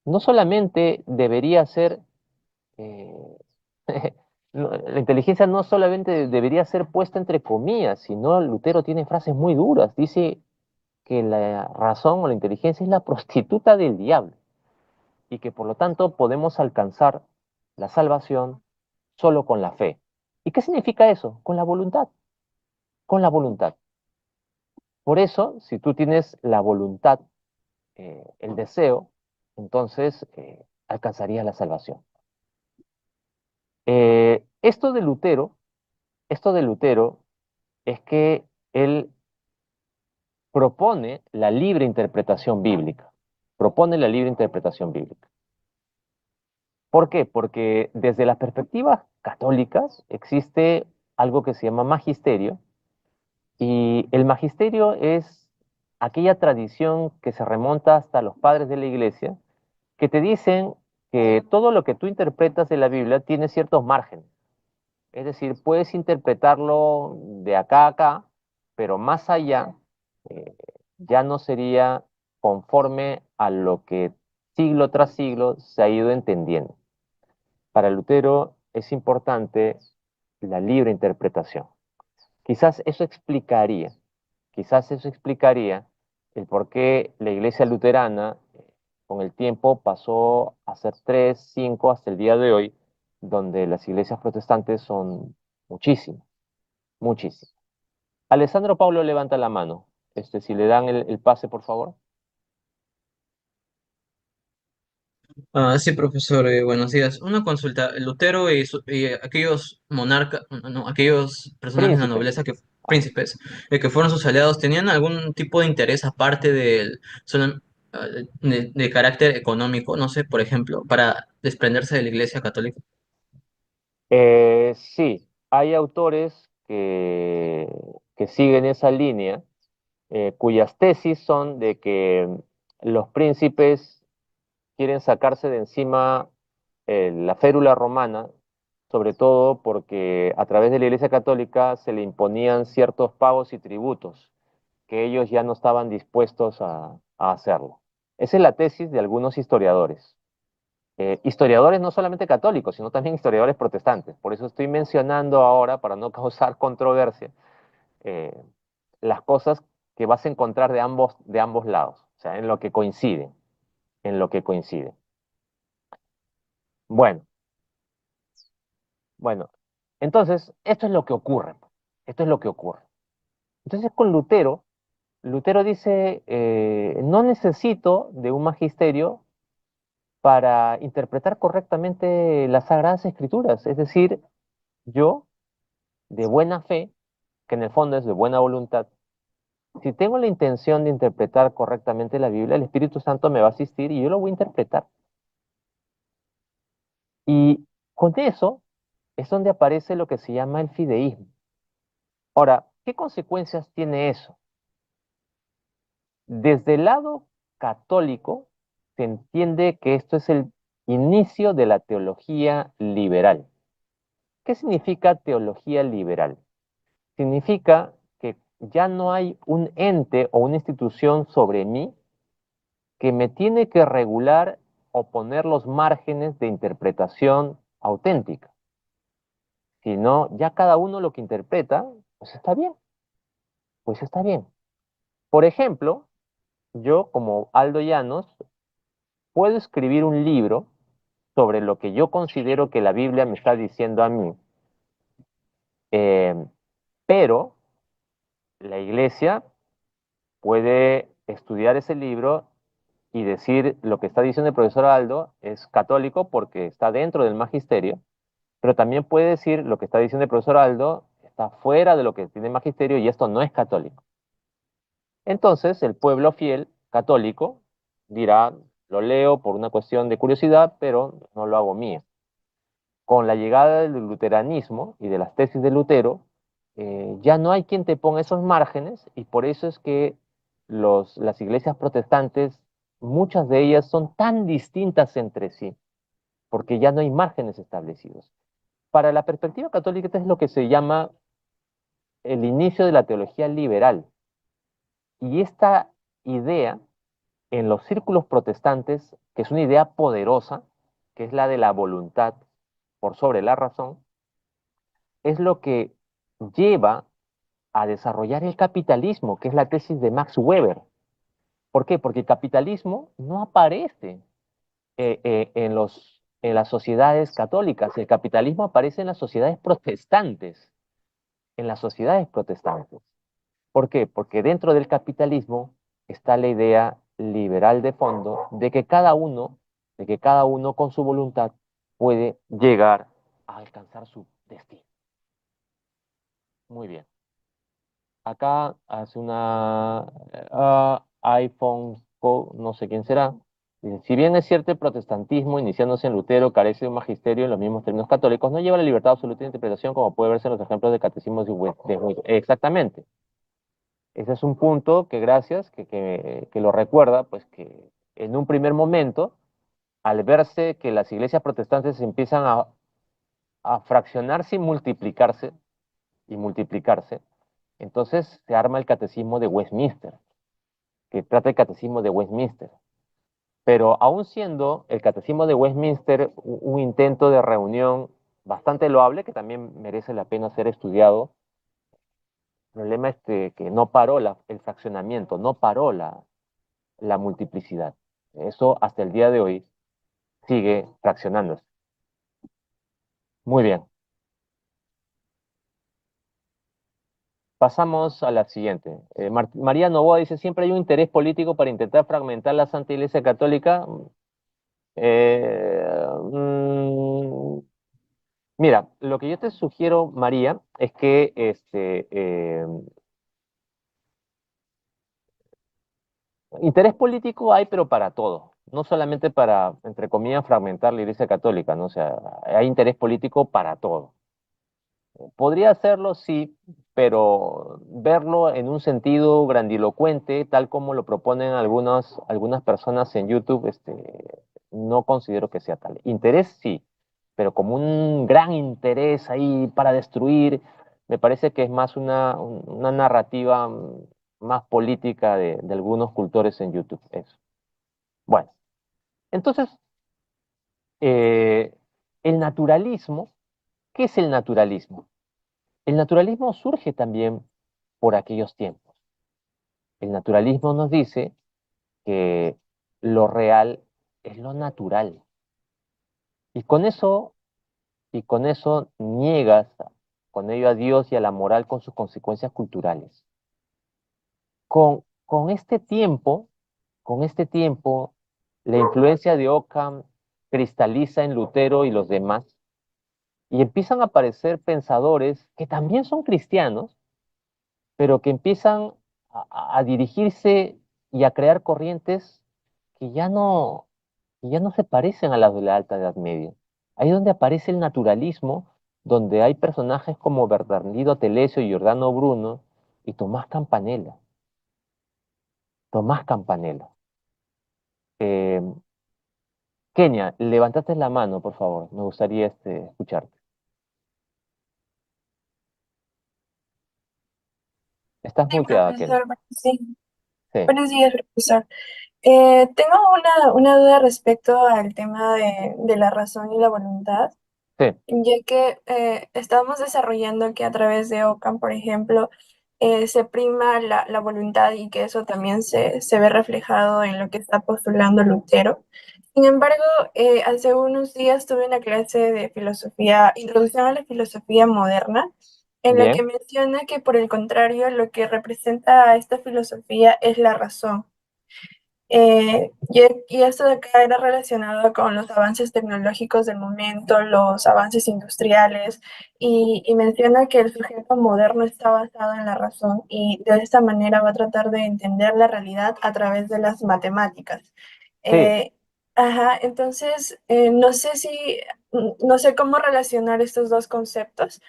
no solamente debería ser, eh, la inteligencia no solamente debería ser puesta entre comillas, sino Lutero tiene frases muy duras. Dice que la razón o la inteligencia es la prostituta del diablo y que por lo tanto podemos alcanzar la salvación solo con la fe. ¿Y qué significa eso? Con la voluntad, con la voluntad. Por eso, si tú tienes la voluntad, el deseo, entonces alcanzarías la salvación. Esto de Lutero, esto de Lutero es que él propone la libre interpretación bíblica. Propone la libre interpretación bíblica. ¿Por qué? Porque desde las perspectivas católicas existe algo que se llama magisterio, y el magisterio es aquella tradición que se remonta hasta los padres de la iglesia, que te dicen que todo lo que tú interpretas de la Biblia tiene ciertos márgenes. Es decir, puedes interpretarlo de acá a acá, pero más allá eh, ya no sería conforme a lo que siglo tras siglo se ha ido entendiendo. Para Lutero es importante la libre interpretación. Quizás eso explicaría, quizás eso explicaría el por qué la iglesia luterana con el tiempo pasó a ser tres, cinco hasta el día de hoy, donde las iglesias protestantes son muchísimas, muchísimas. Alessandro Paulo levanta la mano. Si le dan el pase, por favor. Sí, profesor, buenos días. Una consulta. Lutero y aquellos monarcas, no, aquellos personajes de la Príncipe. nobleza Ah, príncipes, que fueron sus aliados, ¿tenían algún tipo de interés aparte de carácter económico, no sé, por ejemplo, para desprenderse de la Iglesia Católica? sí, hay autores que siguen esa línea, cuyas tesis son de que los príncipes quieren sacarse de encima la férula romana, sobre todo porque a través de la Iglesia Católica se le imponían ciertos pagos y tributos que ellos ya no estaban dispuestos a hacerlo. Esa es la tesis de algunos historiadores. Historiadores no solamente católicos, sino también historiadores protestantes. Por eso estoy mencionando ahora, para no causar controversia, eh, las cosas que vas a encontrar de ambos lados, o sea, en lo que coinciden, en lo que coinciden. Bueno, bueno, entonces, esto es lo que ocurre, esto es lo que ocurre. Entonces, con Lutero, Lutero dice, no necesito de un magisterio para interpretar correctamente las Sagradas Escrituras, es decir, yo, de buena fe, que en el fondo es de buena voluntad, si tengo la intención de interpretar correctamente la Biblia, el Espíritu Santo me va a asistir y yo lo voy a interpretar. Y con eso es donde aparece lo que se llama el fideísmo. Ahora, ¿qué consecuencias tiene eso? Desde el lado católico se entiende que esto es el inicio de la teología liberal. ¿Qué significa teología liberal? Significa que ya no hay un ente o una institución sobre mí que me tiene que regular o poner los márgenes de interpretación auténtica, sino ya cada uno lo que interpreta, pues está bien, pues está bien. Por ejemplo, yo como Aldo Llanos puedo escribir un libro sobre lo que yo considero que la Biblia me está diciendo a mí, eh, pero la iglesia puede estudiar ese libro y decir lo que está diciendo el profesor Aldo es católico porque está dentro del magisterio, pero también puede decir lo que está diciendo el profesor Aldo está fuera de lo que tiene el magisterio y esto no es católico. Entonces, el pueblo fiel católico dirá, lo leo por una cuestión de curiosidad, pero no lo hago mío. Con la llegada del luteranismo y de las tesis de Lutero, ya no hay quien te ponga esos márgenes y por eso es que las iglesias protestantes, muchas de ellas son tan distintas entre sí, porque ya no hay márgenes establecidos. Para la perspectiva católica, esto es lo que se llama el inicio de la teología liberal. Y esta idea, en los círculos protestantes, que es una idea poderosa, que es la de la voluntad por sobre la razón, es lo que lleva a desarrollar el capitalismo, que es la tesis de Max Weber. ¿Por qué? Porque el capitalismo no aparece en las sociedades católicas, el capitalismo aparece en las sociedades protestantes, en las sociedades protestantes. ¿Por qué? Porque dentro del capitalismo está la idea liberal de fondo de que cada uno con su voluntad puede llegar a alcanzar su destino. Muy bien. Acá hace una iPhone, no sé quién será. Dice, si bien es cierto el protestantismo, iniciándose en Lutero, carece de un magisterio en los mismos términos católicos, no lleva la libertad absoluta de interpretación como puede verse en los ejemplos de catecismos Exactamente. Ese es un punto que gracias, que lo recuerda, pues que en un primer momento, al verse que las iglesias protestantes empiezan a fraccionarse y multiplicarse, entonces se arma el catecismo de Westminster, que trata el catecismo de Westminster. Pero aún siendo el catecismo de Westminster un intento de reunión bastante loable, que también merece la pena ser estudiado, el problema es que no paró el fraccionamiento, no paró la multiplicidad. Eso hasta el día de hoy sigue fraccionándose. Muy bien. Pasamos a la siguiente. María Novoa dice, siempre hay un interés político para intentar fragmentar la Santa Iglesia Católica. Eh, mm, Mira, lo que yo te sugiero, María, es que interés político hay, pero para todo. No solamente para, entre comillas, fragmentar la Iglesia Católica, ¿no? O sea, hay interés político para todo. Podría hacerlo, sí, pero verlo en un sentido grandilocuente, tal como lo proponen algunas personas en YouTube, no considero que sea tal. Interés, sí, pero como un gran interés ahí para destruir, me parece que es más una narrativa más política de algunos cultores en YouTube. Eso. Bueno, entonces, eh, el naturalismo, ¿qué es el naturalismo? El naturalismo surge también por aquellos tiempos. El naturalismo nos dice que lo real es lo natural. Y con eso niegas con ello a Dios y a la moral con sus consecuencias culturales. Con este tiempo, con este tiempo, la influencia de Ockham cristaliza en Lutero y los demás, y empiezan a aparecer pensadores que también son cristianos, pero que empiezan a dirigirse y a crear corrientes que ya no se parecen a las de la Alta Edad Media. Ahí es donde aparece el naturalismo, donde hay personajes como Bernardino Telesio, Giordano Bruno y Tomás Campanella. Tomás Campanella. Eh, Kenia, levantaste la mano, por favor. Me gustaría escucharte. Estás Sí, muteada, Kenia. profesor. Sí, Sí, buenos días, profesor. Tengo una duda respecto al tema de la razón y la voluntad, sí, ya que estamos desarrollando que a través de Ockham, por ejemplo, se prima la voluntad y que eso también se ve reflejado en lo que está postulando Lutero. Sin embargo, hace unos días tuve una clase de filosofía, introducción a la filosofía moderna, en la que bien. menciona que por el contrario, lo que representa a esta filosofía es la razón. Y esto de acá era relacionado con los avances tecnológicos del momento, los avances industriales, y menciona que el sujeto moderno está basado en la razón y de esta manera va a tratar de entender la realidad a través de las matemáticas. Sí, Eh, ajá, entonces, no sé cómo relacionar estos dos conceptos.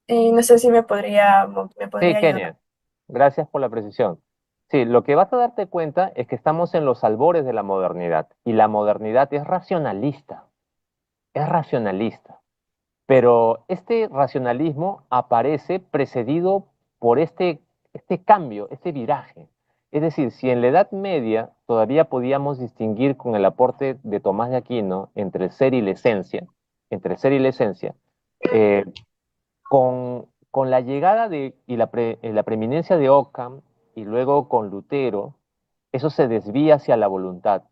No sé si me sí, podría ayudar. Kenia. Gracias por la precisión. Sí, lo que vas a darte cuenta es que estamos en los albores de la modernidad y la modernidad es racionalista. Pero este racionalismo aparece precedido por este cambio, este viraje. Es decir, si en la Edad Media todavía podíamos distinguir con el aporte de Tomás de Aquino entre el ser y la esencia, entre el ser y la esencia, eh, con la llegada y la preeminencia de Ockham y luego con Lutero, eso se desvía hacia la voluntad.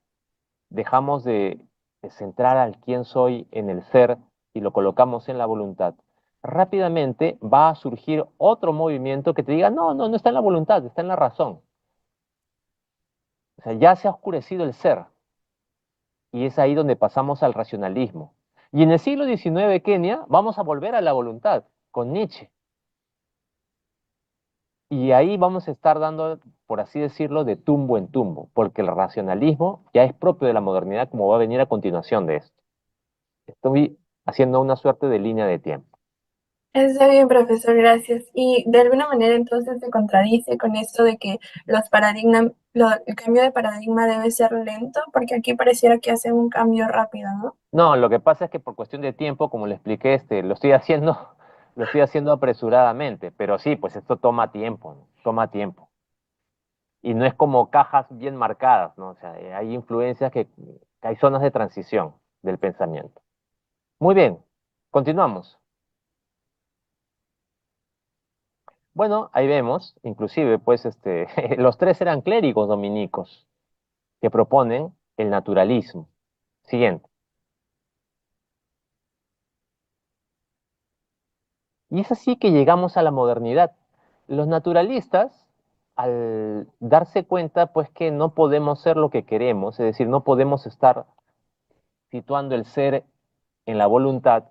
Dejamos de centrar al quién soy en el ser y lo colocamos en la voluntad. Rápidamente va a surgir otro movimiento que te diga, no, no, no está en la voluntad, está en la razón. O sea, ya se ha oscurecido el ser y es ahí donde pasamos al racionalismo. Y en el siglo XIX, Kenia, vamos a volver a la voluntad con Nietzsche. Y ahí vamos a estar dando, por así decirlo, de tumbo en tumbo, porque el racionalismo ya es propio de la modernidad, como va a venir a continuación de esto. Estoy haciendo una suerte de línea de tiempo. Está bien, profesor, gracias. Y de alguna manera entonces se contradice con esto de que el cambio de paradigma debe ser lento, porque aquí pareciera que hacen un cambio rápido, ¿no? No, lo que pasa es que por cuestión de tiempo, como le expliqué, lo estoy haciendo, lo estoy haciendo apresuradamente, pero sí, pues esto toma tiempo, ¿no? Toma tiempo. Y no es como cajas bien marcadas, ¿no? O sea, hay influencias que hay zonas de transición del pensamiento. Muy bien, continuamos. Bueno, ahí vemos, inclusive, pues, los tres eran clérigos dominicos que proponen el naturalismo. Siguiente. Y es así que llegamos a la modernidad. Los naturalistas, al darse cuenta, pues, que no podemos ser lo que queremos, es decir, no podemos estar situando el ser en la voluntad,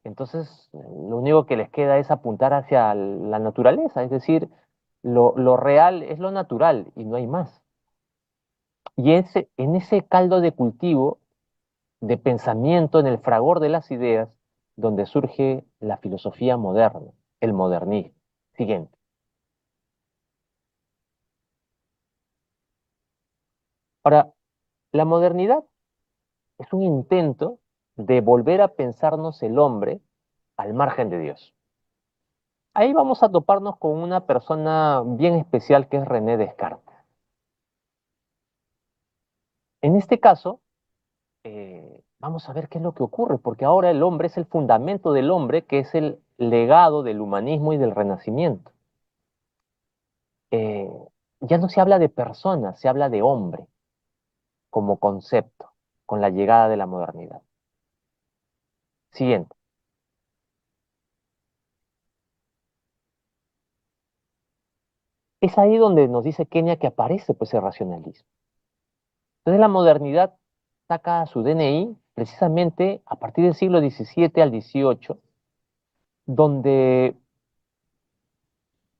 entonces lo único que les queda es apuntar hacia la naturaleza, es decir, lo real es lo natural y no hay más. Y en ese caldo de cultivo, de pensamiento, en el fragor de las ideas, donde surge la filosofía moderna, el modernismo. Siguiente. Ahora, la modernidad es un intento de volver a pensarnos el hombre al margen de Dios. Ahí vamos a toparnos con una persona bien especial que es René Descartes. En este caso, vamos a ver qué es lo que ocurre, porque ahora el hombre es el fundamento del hombre, que es el legado del humanismo y del renacimiento. Eh, ya no se habla de persona, se habla de hombre como concepto, con la llegada de la modernidad. Siguiente. Es ahí donde nos dice Kenia que aparece pues el racionalismo. Entonces la modernidad saca su DNI precisamente a partir del siglo XVII al XVIII, donde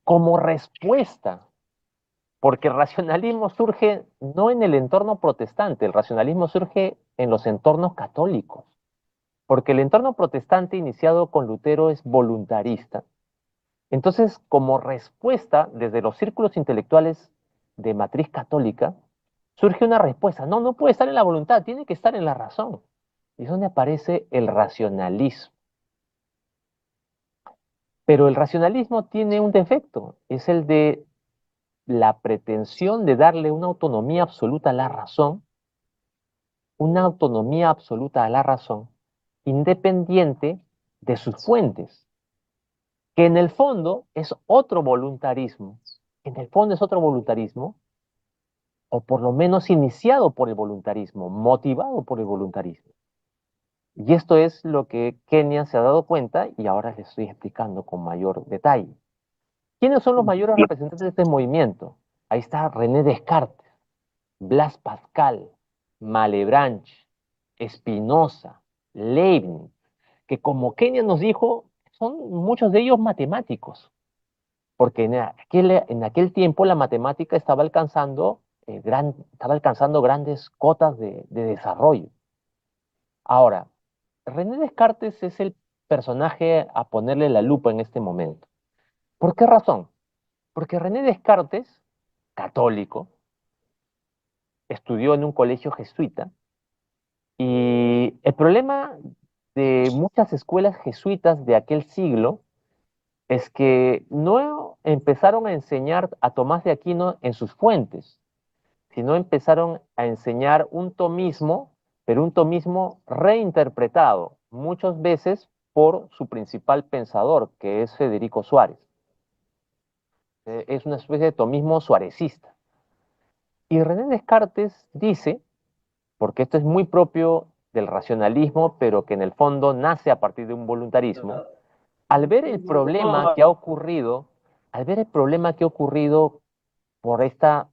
como respuesta, porque el racionalismo surge no en el entorno protestante, el racionalismo surge en los entornos católicos, porque el entorno protestante iniciado con Lutero es voluntarista. Entonces, como respuesta desde los círculos intelectuales de matriz católica, surge una respuesta. No, no puede estar en la voluntad, tiene que estar en la razón. Y es donde aparece el racionalismo. Pero el racionalismo tiene un defecto, es el de la pretensión de darle una autonomía absoluta a la razón, una autonomía absoluta a la razón, independiente de sus fuentes, que en el fondo es otro voluntarismo, en el fondo es otro voluntarismo, o por lo menos iniciado por el voluntarismo, motivado por el voluntarismo. Y esto es lo que Kenia se ha dado cuenta y ahora les estoy explicando con mayor detalle. ¿Quiénes son los mayores representantes de este movimiento? Ahí está René Descartes, Blas Pascal, Malebranche, Spinoza, Leibniz, que como Kenia nos dijo, son muchos de ellos matemáticos, porque en aquel tiempo la matemática estaba alcanzando grandes cotas de desarrollo. Ahora, René Descartes es el personaje a ponerle la lupa en este momento. ¿Por qué razón? Porque René Descartes, católico, estudió en un colegio jesuita y el problema de muchas escuelas jesuitas de aquel siglo es que no empezaron a enseñar a Tomás de Aquino en sus fuentes, sino empezaron a enseñar un tomismo, pero un tomismo reinterpretado muchas veces por su principal pensador, que es Federico Suárez. Es una especie de tomismo suarecista. Y René Descartes dice, porque esto es muy propio del racionalismo, pero que en el fondo nace a partir de un voluntarismo, al ver el problema que ha ocurrido, al ver el problema que ha ocurrido por esta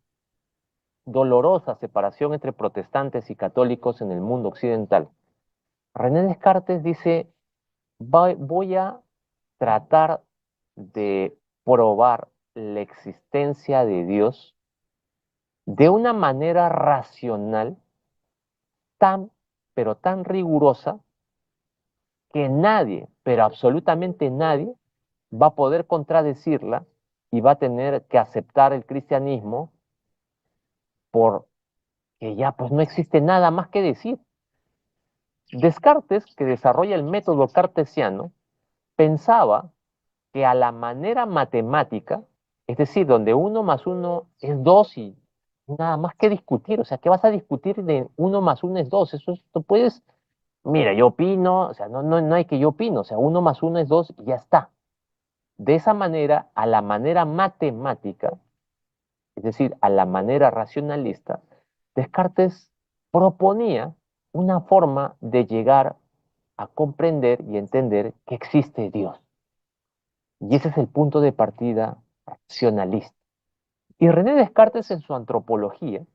dolorosa separación entre protestantes y católicos en el mundo occidental, René Descartes dice, voy a tratar de probar la existencia de Dios de una manera racional, tan, pero tan rigurosa, que nadie, pero absolutamente nadie, va a poder contradecirla y va a tener que aceptar el cristianismo porque ya pues no existe nada más que decir. Descartes, que desarrolla el método cartesiano, pensaba que a la manera matemática, es decir, donde uno más uno es dos y nada más que discutir, o sea, ¿qué vas a discutir de uno más uno es dos? Eso tú puedes, mira, yo opino, o sea, no hay que yo opino, o sea, uno más uno es dos y ya está. De esa manera, a la manera matemática, es decir, a la manera racionalista, Descartes proponía una forma de llegar a comprender y entender que existe Dios. Y ese es el punto de partida racionalista. Y René Descartes en su antropología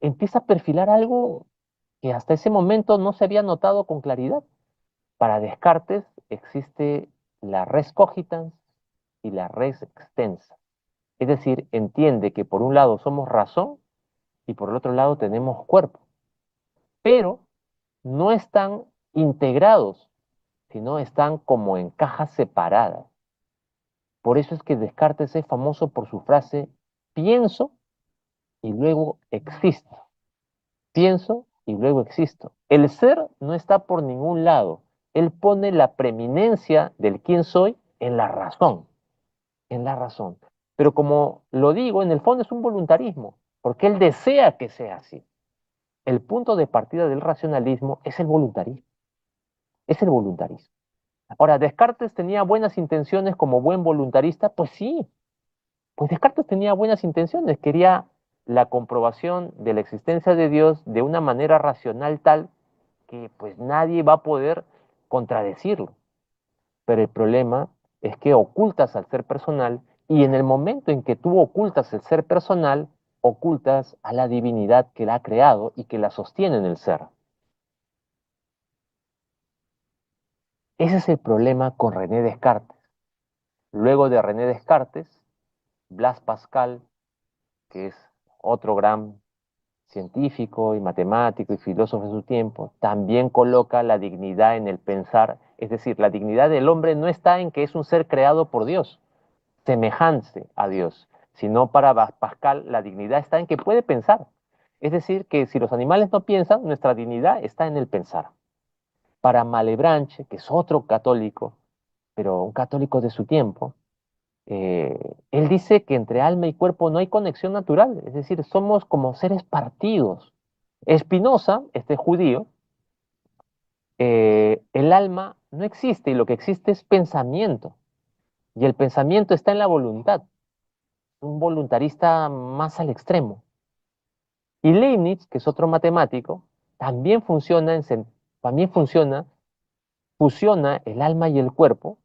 empieza a perfilar algo que hasta ese momento no se había notado con claridad. Para Descartes existe la res cogitans y la res extensa. Es decir, entiende que por un lado somos razón y por el otro lado tenemos cuerpo, pero no están integrados, sino están como en cajas separadas. Por eso es que Descartes es famoso por su frase, pienso y luego existo. Pienso y luego existo. El ser no está por ningún lado. Él pone la preeminencia del quién soy en la razón, en la razón. Pero como lo digo, en el fondo es un voluntarismo, porque él desea que sea así. el punto de partida del racionalismo es el voluntarismo. Es el voluntarismo. Ahora, ¿Descartes tenía buenas intenciones como buen voluntarista? Pues sí, pues Descartes tenía buenas intenciones, quería la comprobación de la existencia de Dios de una manera racional tal que pues nadie va a poder contradecirlo. Pero el problema es que ocultas al ser personal y en el momento en que tú ocultas el ser personal, ocultas a la divinidad que la ha creado y que la sostiene en el ser. Ese es el problema con René Descartes. Luego de René Descartes, Blaise Pascal, que es otro gran científico y matemático y filósofo de su tiempo, también coloca la dignidad en el pensar, es decir, la dignidad del hombre no está en que es un ser creado por Dios, semejante a Dios, sino para Pascal la dignidad está en que puede pensar. Es decir, que si los animales no piensan, nuestra dignidad está en el pensar. Para Malebranche, que es otro católico, pero un católico de su tiempo, él dice que entre alma y cuerpo no hay conexión natural, es decir, somos como seres partidos. Spinoza, este judío, el alma no existe y lo que existe es pensamiento. Y el pensamiento está en la voluntad, un voluntarista más al extremo. Y Leibniz, que es otro matemático, también también fusiona el alma y el cuerpo,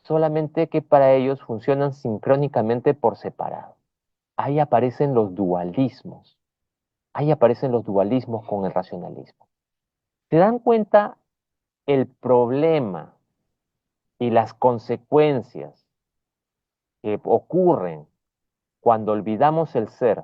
solamente que para ellos funcionan sincrónicamente por separado. Ahí aparecen los dualismos. Ahí aparecen los dualismos con el racionalismo. ¿Se dan cuenta el problema y las consecuencias que ocurren cuando olvidamos el ser,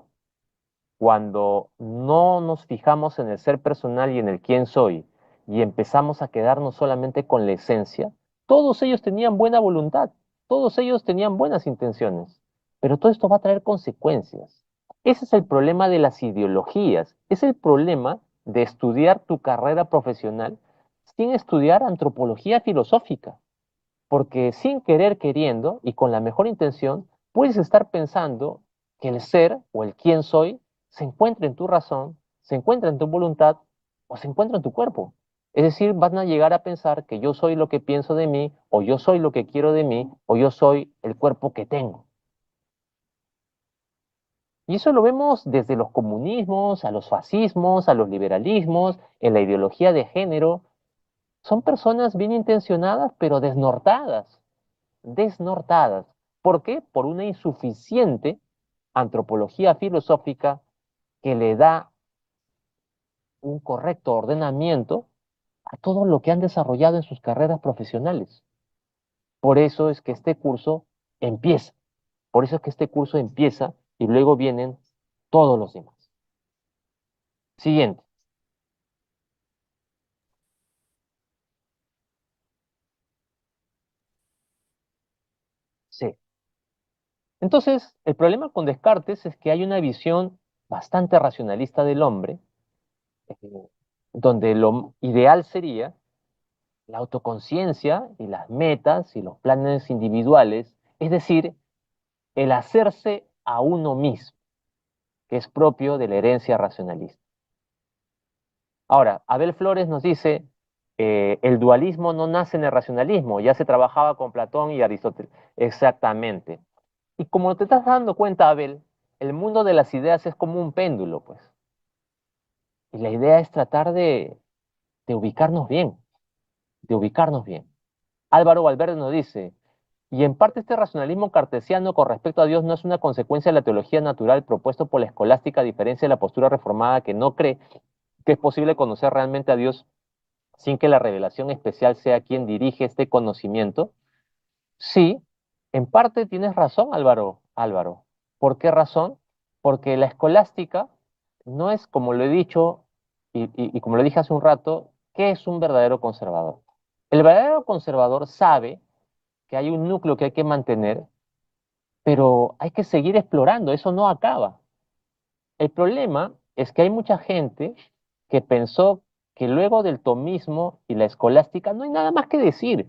cuando no nos fijamos en el ser personal y en el quién soy y empezamos a quedarnos solamente con la esencia? Todos ellos tenían buena voluntad, todos ellos tenían buenas intenciones, pero todo esto va a traer consecuencias. Ese es el problema de las ideologías, es el problema de estudiar tu carrera profesional sin estudiar antropología filosófica, porque sin querer queriendo y con la mejor intención, puedes estar pensando que el ser o el quién soy se encuentra en tu razón, se encuentra en tu voluntad o se encuentra en tu cuerpo. Es decir, van a llegar a pensar que yo soy lo que pienso de mí, o yo soy lo que quiero de mí, o yo soy el cuerpo que tengo. Y eso lo vemos desde los comunismos, a los fascismos, a los liberalismos, en la ideología de género. Son personas bien intencionadas, pero desnortadas. ¿Por qué? Por una insuficiente antropología filosófica que le da un correcto ordenamiento a todo lo que han desarrollado en sus carreras profesionales. Por eso es que este curso empieza. Por eso es que este curso empieza y luego vienen todos los demás. Siguiente. Sí. Entonces, el problema con Descartes es que hay una visión bastante racionalista del hombre, eh, donde lo ideal sería la autoconciencia y las metas y los planes individuales, es decir, el hacerse a uno mismo, que es propio de la herencia racionalista. Ahora, Abel Flores nos dice, el dualismo no nace en el racionalismo, ya se trabajaba con Platón y Aristóteles. Exactamente. Y como te estás dando cuenta, Abel, el mundo de las ideas es como un péndulo, pues. Y la idea es tratar de ubicarnos bien, de ubicarnos bien. Álvaro Valverde nos dice, y en parte este racionalismo cartesiano con respecto a Dios no es una consecuencia de la teología natural propuesto por la escolástica, a diferencia de la postura reformada que no cree que es posible conocer realmente a Dios sin que la revelación especial sea quien dirige este conocimiento. Sí, en parte tienes razón, Álvaro. ¿Por qué razón? Porque la escolástica no es, como lo he dicho y como lo dije hace un rato, ¿qué es un verdadero conservador? El verdadero conservador sabe que hay un núcleo que hay que mantener, pero hay que seguir explorando, eso no acaba. El problema es que hay mucha gente que pensó que luego del tomismo y la escolástica no hay nada más que decir.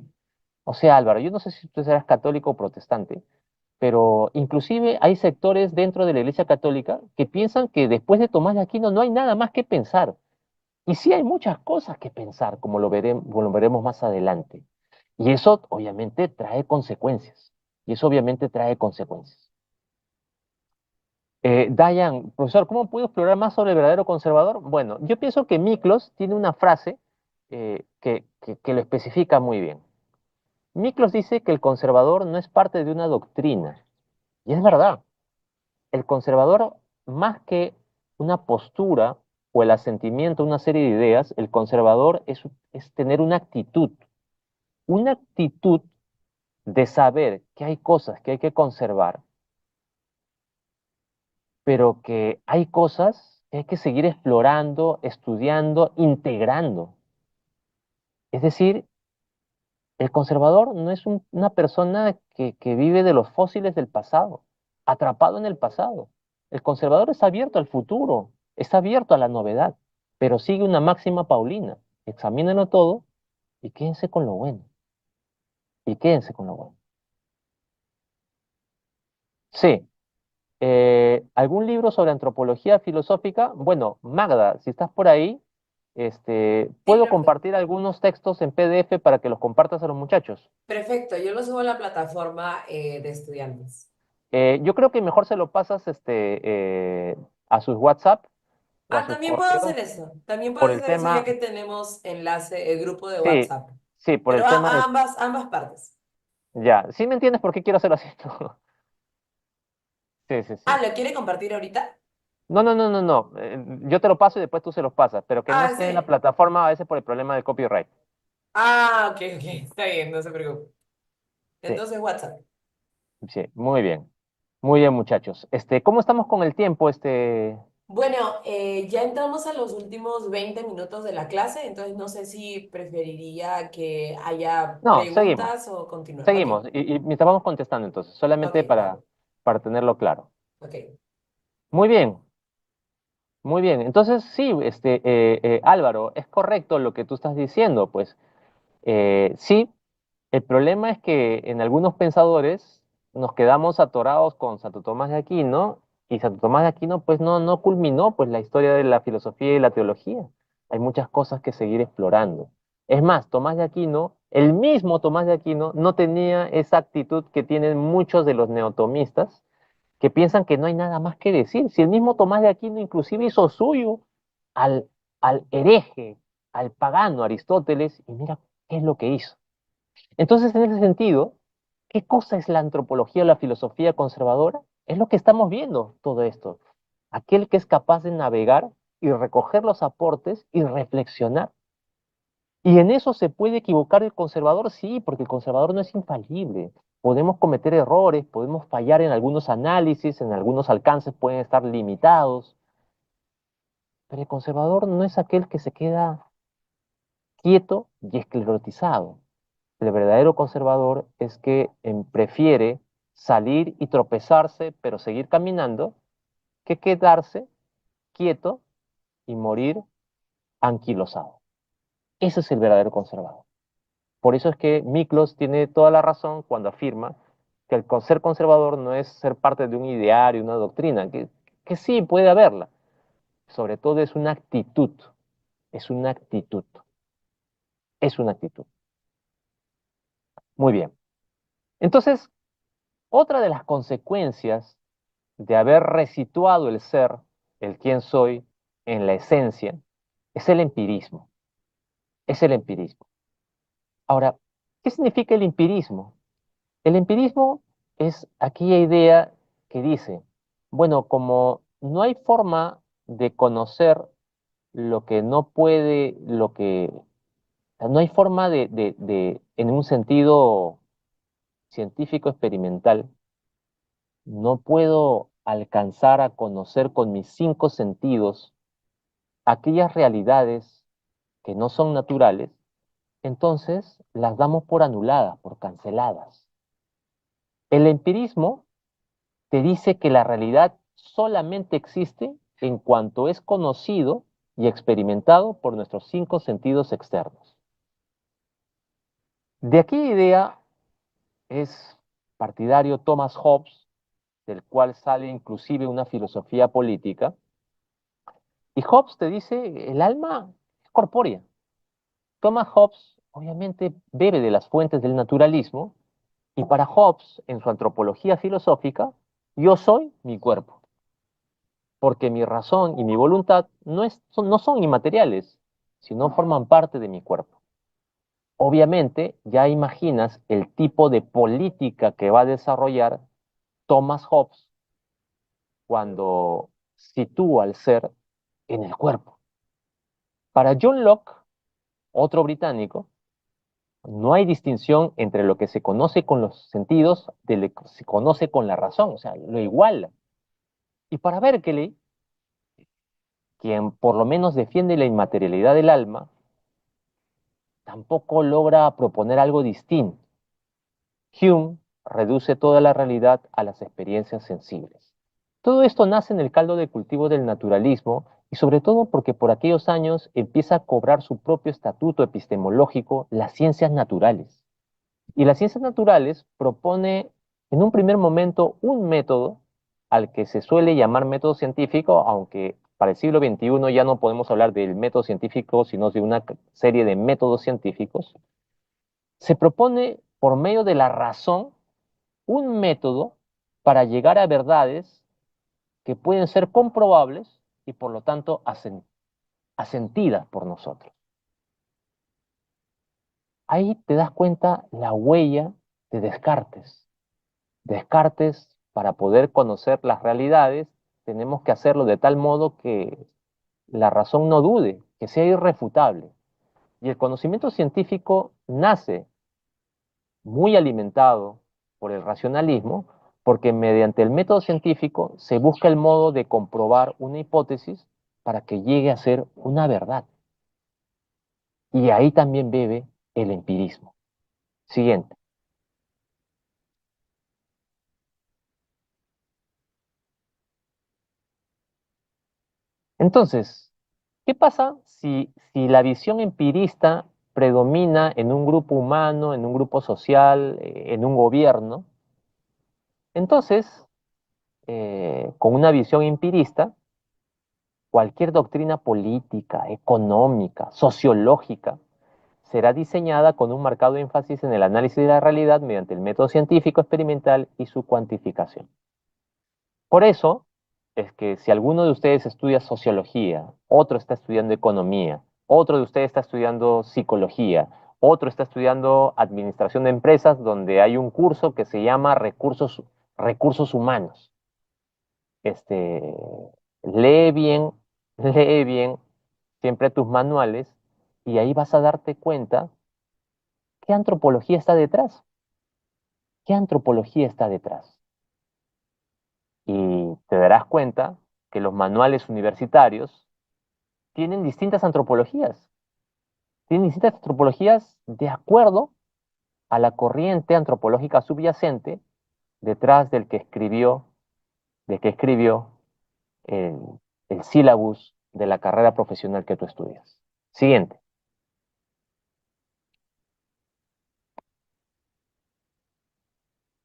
O sea, Álvaro, yo no sé si tú serás católico o protestante, pero inclusive hay sectores dentro de la Iglesia Católica que piensan que después de Tomás de Aquino no hay nada más que pensar. Y sí hay muchas cosas que pensar, como lo veremos más adelante. Y eso obviamente trae consecuencias. Y eso obviamente trae consecuencias. Dayan, profesor, ¿cómo puedo explorar más sobre el verdadero conservador? Bueno, yo pienso que Miklos tiene una frase que lo especifica muy bien. Miklos dice que el conservador no es parte de una doctrina. Y es verdad. El conservador, más que una postura o el asentimiento a una serie de ideas, el conservador es tener una actitud de saber que hay cosas que hay que conservar, pero que hay cosas que hay que seguir explorando, estudiando, integrando. Es decir, el conservador no es una persona que vive de los fósiles del pasado, atrapado en el pasado. El conservador está abierto al futuro, está abierto a la novedad, pero sigue una máxima paulina. Examínenlo todo y quédense con lo bueno. Y quédense con lo bueno. Sí. ¿Algún libro sobre antropología filosófica? Bueno, Magda, si estás por ahí, Sí, puedo profe. compartir algunos textos en PDF para que los compartas a los muchachos. Perfecto, yo lo subo a la plataforma de estudiantes. Yo creo que mejor se lo pasas a sus WhatsApp o a Ah, sus también puedo hacer correos eso. También puedo por el hacer eso ya tema, que tenemos enlace, el grupo de sí, WhatsApp. sí, por Pero el tema de, ambas partes. ya, sí me entiendes por qué quiero hacerlo así, ¿no? Sí, sí, Ah, sí. ¿lo quiere compartir ahorita? No, no, no, no, no, yo te lo paso y después tú se los pasas, pero que no Ah, esté en la sí. plataforma a veces por el problema del copyright. Ah, ok, ok. Está bien, no se preocupe. Sí, Entonces, WhatsApp. sí, muy bien, muchachos. ¿Cómo estamos con el tiempo, Bueno, ya entramos a los últimos 20 minutos de la clase, entonces no sé si preferiría que haya No, seguimos, preguntas o continuar. Ok, seguimos, y mientras vamos contestando entonces, ok, solamente para tenerlo claro. ok. Muy bien, muy bien. Entonces, sí, Álvaro, es correcto lo que tú estás diciendo, pues sí, el problema es que en algunos pensadores nos quedamos atorados con Santo Tomás de Aquino y Santo Tomás de Aquino pues no culminó pues la historia de la filosofía y la teología. Hay muchas cosas que seguir explorando. Es más, Tomás de Aquino, el mismo Tomás de Aquino, no tenía esa actitud que tienen muchos de los neotomistas que piensan que no hay nada más que decir. Si el mismo Tomás de Aquino inclusive hizo suyo al, al hereje, al pagano Aristóteles, y mira qué es lo que hizo. Entonces, en ese sentido, ¿qué cosa es la antropología o la filosofía conservadora? Es lo que estamos viendo todo esto. Aquel que es capaz de navegar y recoger los aportes y reflexionar. Y en eso se puede equivocar el conservador, sí, porque el conservador no es infalible. Podemos cometer errores, podemos fallar en algunos análisis, en algunos alcances pueden estar limitados, pero el conservador no es aquel que se queda quieto y esclerotizado. El verdadero conservador es que prefiere salir y tropezarse, pero seguir caminando, que quedarse quieto y morir anquilosado. Ese es el verdadero conservador. Por eso es que Miklos tiene toda la razón cuando afirma que el ser conservador no es ser parte de un ideario, una doctrina, que sí puede haberla. Sobre todo es una actitud, es una actitud. Muy bien. Entonces, otra de las consecuencias de haber resituado el ser, el quién soy, en la esencia, es el empirismo. Es el empirismo. Ahora, ¿qué significa el empirismo? El empirismo es aquella idea que dice, bueno, como no hay forma de conocer lo que no puede, no hay forma en un sentido científico experimental, no puedo alcanzar a conocer con mis cinco sentidos aquellas realidades que no son naturales, entonces las damos por anuladas, por canceladas. El empirismo te dice que la realidad solamente existe en cuanto es conocido y experimentado por nuestros cinco sentidos externos. De aquí idea es partidario Thomas Hobbes, del cual sale inclusive una filosofía política. Y Hobbes te dice, el alma es corpórea. Thomas Hobbes obviamente bebe de las fuentes del naturalismo y para Hobbes, en su antropología filosófica, yo soy mi cuerpo, porque mi razón y mi voluntad no son inmateriales, sino forman parte de mi cuerpo. Obviamente, ya imaginas el tipo de política que va a desarrollar Thomas Hobbes cuando sitúa al ser en el cuerpo. Para John Locke, otro británico, no hay distinción entre lo que se conoce con los sentidos de lo que se conoce con la razón, o sea, lo iguala. Y para Berkeley, quien por lo menos defiende la inmaterialidad del alma, tampoco logra proponer algo distinto. Hume reduce toda la realidad a las experiencias sensibles. Todo esto nace en el caldo de cultivo del naturalismo y sobre todo porque por aquellos años empieza a cobrar su propio estatuto epistemológico las ciencias naturales. Y las ciencias naturales propone en un primer momento un método al que se suele llamar método científico, aunque para el siglo XXI ya no podemos hablar del método científico, sino de una serie de métodos científicos. Se propone por medio de la razón un método para llegar a verdades que pueden ser comprobables y por lo tanto asentidas por nosotros. Ahí te das cuenta la huella de Descartes. Descartes, para poder conocer las realidades, tenemos que hacerlo de tal modo que la razón no dude, que sea irrefutable. Y el conocimiento científico nace muy alimentado por el racionalismo, porque mediante el método científico se busca el modo de comprobar una hipótesis para que llegue a ser una verdad. Y ahí también bebe el empirismo. Siguiente. Entonces, ¿qué pasa si la visión empirista predomina en un grupo humano, en un grupo social, en un gobierno? Entonces, con una visión empirista, cualquier doctrina política, económica, sociológica, será diseñada con un marcado énfasis en el análisis de la realidad mediante el método científico experimental y su cuantificación. Por eso es que si alguno de ustedes estudia sociología, otro está estudiando economía, otro de ustedes está estudiando psicología, otro está estudiando administración de empresas, donde hay un curso que se llama recursos humanos. Este, lee bien, lee bien siempre tus manuales y ahí vas a darte cuenta qué antropología está detrás, qué antropología está detrás. Y te darás cuenta que los manuales universitarios tienen distintas antropologías de acuerdo a la corriente antropológica subyacente detrás de que escribió el, el sílabus de la carrera profesional que tú estudias. Siguiente.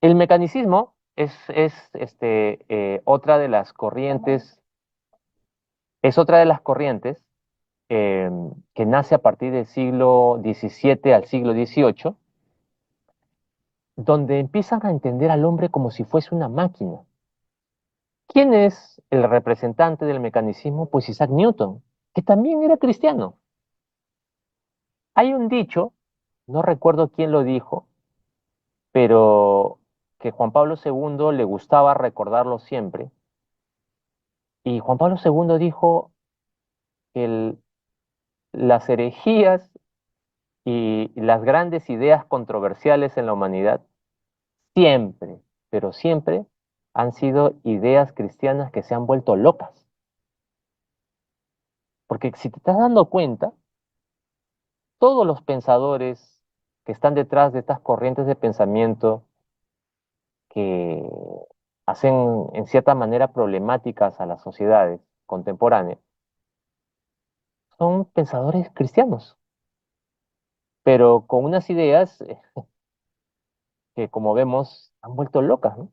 El mecanicismo es otra de las corrientes, eh, que nace a partir del siglo XVII al siglo XVIII, donde empiezan a entender al hombre como si fuese una máquina. ¿Quién es el representante del mecanicismo? Pues Isaac Newton, que también era cristiano. Hay un dicho, no recuerdo quién lo dijo, pero que Juan Pablo II le gustaba recordarlo siempre. Y Juan Pablo II dijo que las herejías y las grandes ideas controversiales en la humanidad siempre, pero siempre han sido ideas cristianas que se han vuelto locas. Porque si te estás dando cuenta, todos los pensadores que están detrás de estas corrientes de pensamiento que hacen en cierta manera problemáticas a las sociedades contemporáneas, son pensadores cristianos, pero con unas ideas que, como vemos, han vuelto locas, ¿no?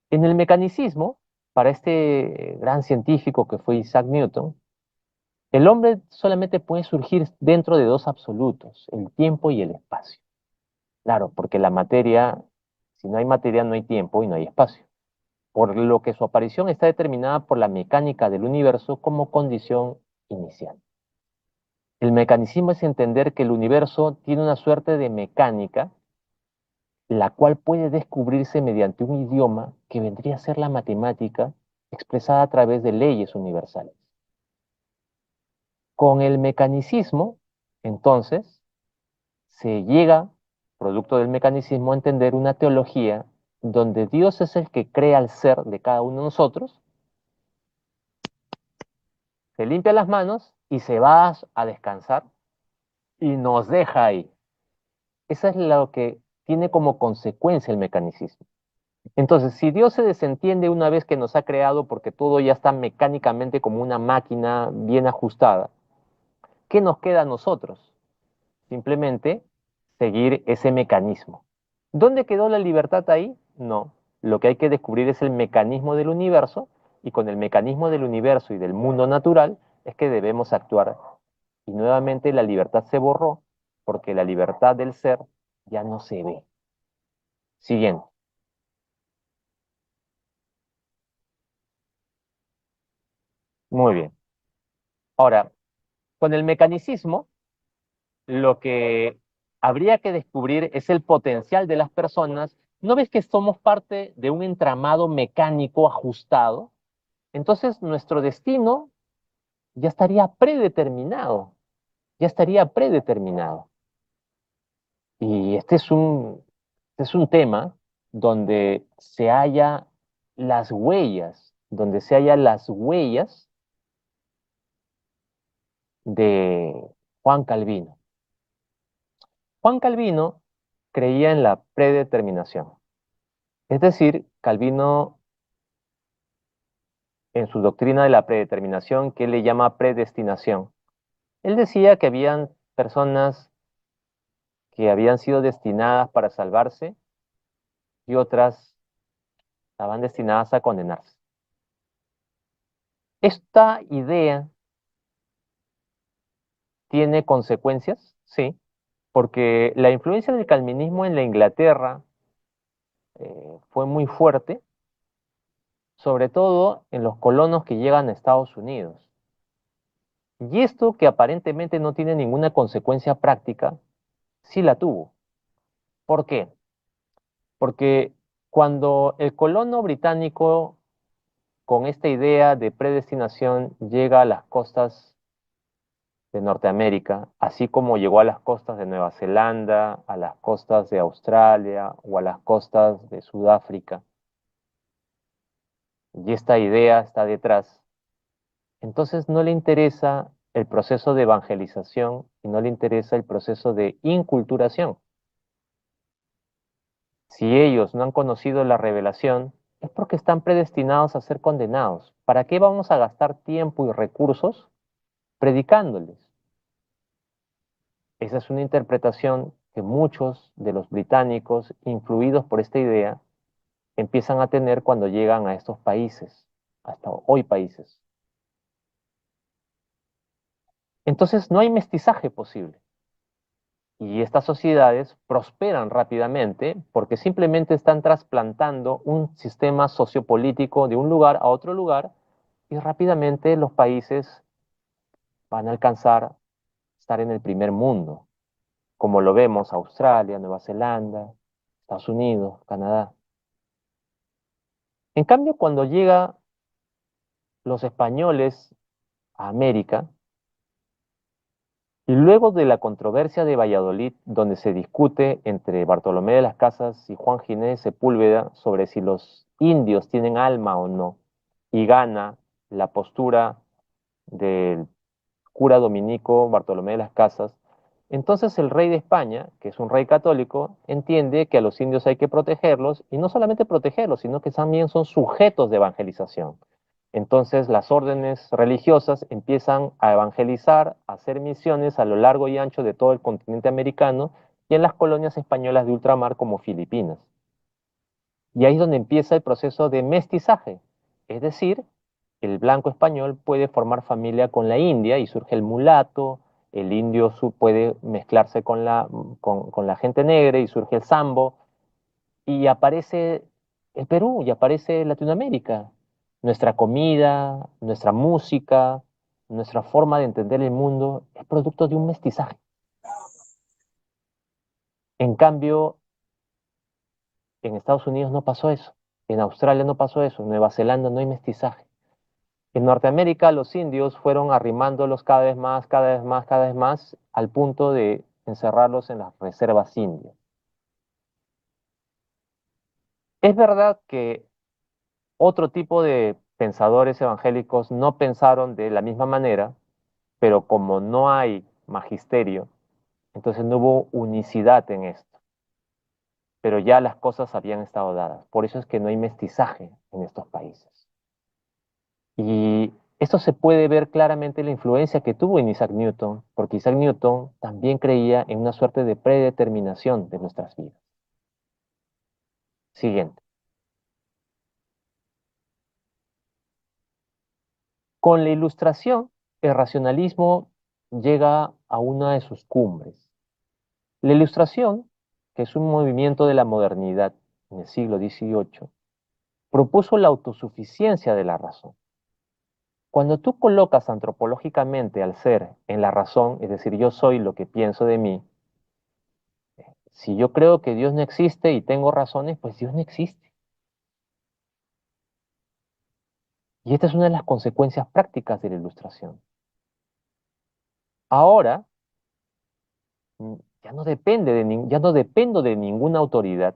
En el mecanicismo, para este gran científico que fue Isaac Newton, el hombre solamente puede surgir dentro de dos absolutos, el tiempo y el espacio. Claro, porque la materia, si no hay materia, no hay tiempo y no hay espacio. Por lo que su aparición está determinada por la mecánica del universo como condición inicial. El mecanicismo es entender que el universo tiene una suerte de mecánica, la cual puede descubrirse mediante un idioma que vendría a ser la matemática expresada a través de leyes universales. Con el mecanicismo, entonces, se llega, producto del mecanicismo, a entender una teología donde Dios es el que crea el ser de cada uno de nosotros, se limpia las manos y se va a descansar y nos deja ahí. Eso es lo que tiene como consecuencia el mecanicismo. Entonces, si Dios se desentiende una vez que nos ha creado porque todo ya está mecánicamente como una máquina bien ajustada, ¿qué nos queda a nosotros? Simplemente seguir ese mecanismo. ¿Dónde quedó la libertad ahí? No. Lo que hay que descubrir es el mecanismo del universo y con el mecanismo del universo y del mundo natural es que debemos actuar. Y nuevamente la libertad se borró porque la libertad del ser ya no se ve. Siguiente. Muy bien. Ahora, con el mecanicismo, lo que habría que descubrir es el potencial de las personas. ¿No ves que somos parte de un entramado mecánico ajustado? Entonces nuestro destino ya estaría predeterminado, ya estaría predeterminado. Y este es un tema donde se halla las huellas, donde se hallan las huellas de Juan Calvino. Juan Calvino creía en la predeterminación. Es decir, Calvino, en su doctrina de la predeterminación, que él le llama predestinación, él decía que habían personas que habían sido destinadas para salvarse y otras estaban destinadas a condenarse. Esta idea tiene consecuencias, sí, porque la influencia del calvinismo en la Inglaterra fue muy fuerte, sobre todo en los colonos que llegan a Estados Unidos. Y esto, que aparentemente no tiene ninguna consecuencia práctica, sí la tuvo. ¿Por qué? Porque cuando el colono británico, con esta idea de predestinación, llega a las costas de Norteamérica, así como llegó a las costas de Nueva Zelanda, a las costas de Australia o a las costas de Sudáfrica, y esta idea está detrás, entonces no le interesa el proceso de evangelización y no le interesa el proceso de inculturación. Si ellos no han conocido la revelación, es porque están predestinados a ser condenados. ¿Para qué vamos a gastar tiempo y recursos predicándoles? Esa es una interpretación que muchos de los británicos, influidos por esta idea, empiezan a tener cuando llegan a estos países, hasta hoy países. Entonces no hay mestizaje posible. Y estas sociedades prosperan rápidamente porque simplemente están trasplantando un sistema sociopolítico de un lugar a otro lugar y rápidamente los países van a alcanzar a estar en el primer mundo, como lo vemos Australia, Nueva Zelanda, Estados Unidos, Canadá. En cambio, cuando llegan los españoles a América, y luego de la controversia de Valladolid, donde se discute entre Bartolomé de las Casas y Juan Ginés Sepúlveda sobre si los indios tienen alma o no, y gana la postura del cura dominico Bartolomé de las Casas, entonces el rey de España, que es un rey católico, entiende que a los indios hay que protegerlos, y no solamente protegerlos, sino que también son sujetos de evangelización. Entonces las órdenes religiosas empiezan a evangelizar, a hacer misiones a lo largo y ancho de todo el continente americano, y en las colonias españolas de ultramar como Filipinas. Y ahí es donde empieza el proceso de mestizaje, es decir, el blanco español puede formar familia con la India y surge el mulato, el indio puede mezclarse con la gente negra y surge el sambo, y aparece el Perú y aparece Latinoamérica. Nuestra comida, nuestra música, nuestra forma de entender el mundo es producto de un mestizaje. En cambio, en Estados Unidos no pasó eso, en Australia no pasó eso, en Nueva Zelanda no hay mestizaje. En Norteamérica los indios fueron arrimándolos cada vez más, cada vez más, cada vez más, al punto de encerrarlos en las reservas indias. Es verdad que otro tipo de pensadores evangélicos no pensaron de la misma manera, pero como no hay magisterio, entonces no hubo unicidad en esto. Pero ya las cosas habían estado dadas. Por eso es que no hay mestizaje en estos países. Y esto se puede ver claramente en la influencia que tuvo en Isaac Newton, porque Isaac Newton también creía en una suerte de predeterminación de nuestras vidas. Siguiente. Con la Ilustración, el racionalismo llega a una de sus cumbres. La Ilustración, que es un movimiento de la modernidad en el siglo XVIII, propuso la autosuficiencia de la razón. Cuando tú colocas antropológicamente al ser en la razón, es decir, yo soy lo que pienso de mí, si yo creo que Dios no existe y tengo razones, pues Dios no existe. Y esta es una de las consecuencias prácticas de la Ilustración. Ahora, ya no dependo de ninguna autoridad.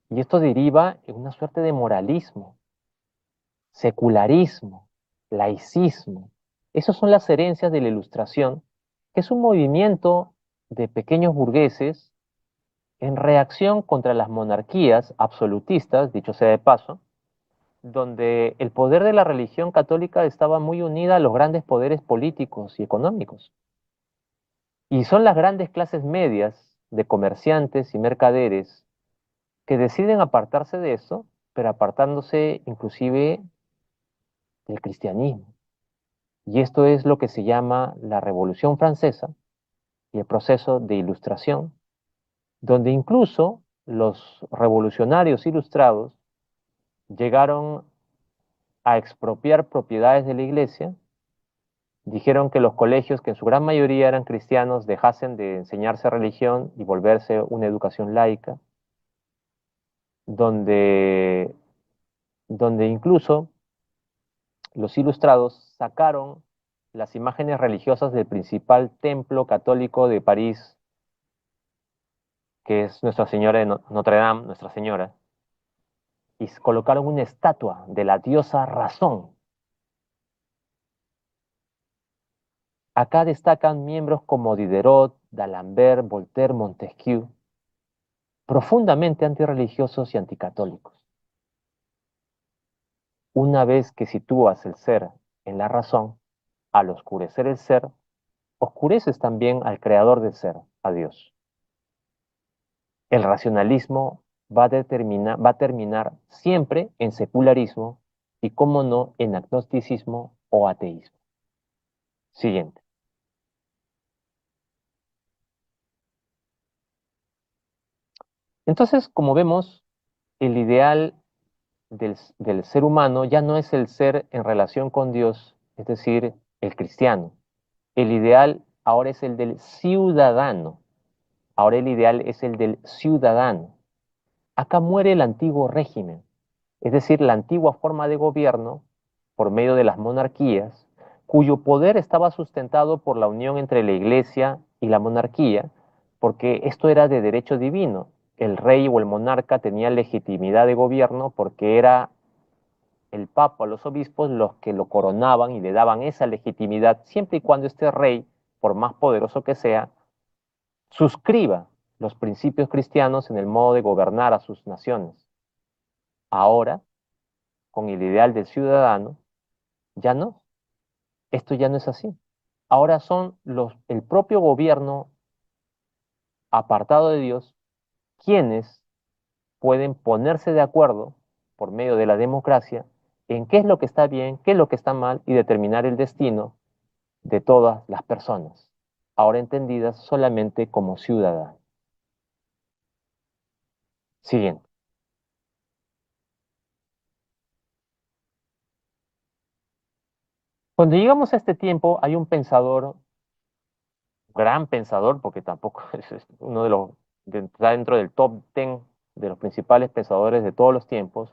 Y esto deriva en una suerte de moralismo, secularismo, laicismo. Esas son las herencias de la Ilustración, que es un movimiento de pequeños burgueses en reacción contra las monarquías absolutistas, dicho sea de paso, donde el poder de la religión católica estaba muy unida a los grandes poderes políticos y económicos. Y son las grandes clases medias de comerciantes y mercaderes que deciden apartarse de eso, pero apartándose inclusive del cristianismo. Y esto es lo que se llama la Revolución Francesa y el proceso de ilustración, donde incluso los revolucionarios ilustrados llegaron a expropiar propiedades de la iglesia, dijeron que los colegios, que en su gran mayoría eran cristianos, dejasen de enseñarse religión y volverse una educación laica, donde, donde incluso los ilustrados sacaron las imágenes religiosas del principal templo católico de París, que es Nuestra Señora de Notre Dame, Nuestra Señora, y colocaron una estatua de la diosa Razón. Acá destacan miembros como Diderot, D'Alembert, Voltaire, Montesquieu, profundamente antirreligiosos y anticatólicos. Una vez que sitúas el ser en la razón, al oscurecer el ser, oscureces también al creador del ser, a Dios. El racionalismo va a terminar siempre en secularismo y, cómo no, en agnosticismo o ateísmo. Siguiente. Entonces, como vemos, el ideal del ser humano ya no es el ser en relación con Dios, es decir, el cristiano. El ideal ahora es el del ciudadano. Ahora el ideal es el del ciudadano. Acá muere el antiguo régimen, es decir, la antigua forma de gobierno por medio de las monarquías, cuyo poder estaba sustentado por la unión entre la iglesia y la monarquía, porque esto era de derecho divino. El rey o el monarca tenía legitimidad de gobierno porque era el papa o los obispos los que lo coronaban y le daban esa legitimidad, siempre y cuando este rey, por más poderoso que sea, suscriba los principios cristianos en el modo de gobernar a sus naciones. Ahora, con el ideal del ciudadano, ya no. Esto ya no es así. Ahora son el propio gobierno apartado de Dios, quienes pueden ponerse de acuerdo por medio de la democracia en qué es lo que está bien, qué es lo que está mal y determinar el destino de todas las personas, ahora entendidas solamente como ciudadanas. Siguiente. Cuando llegamos a este tiempo, hay un pensador, gran pensador, porque tampoco es uno de los, está dentro del top 10 de los principales pensadores de todos los tiempos,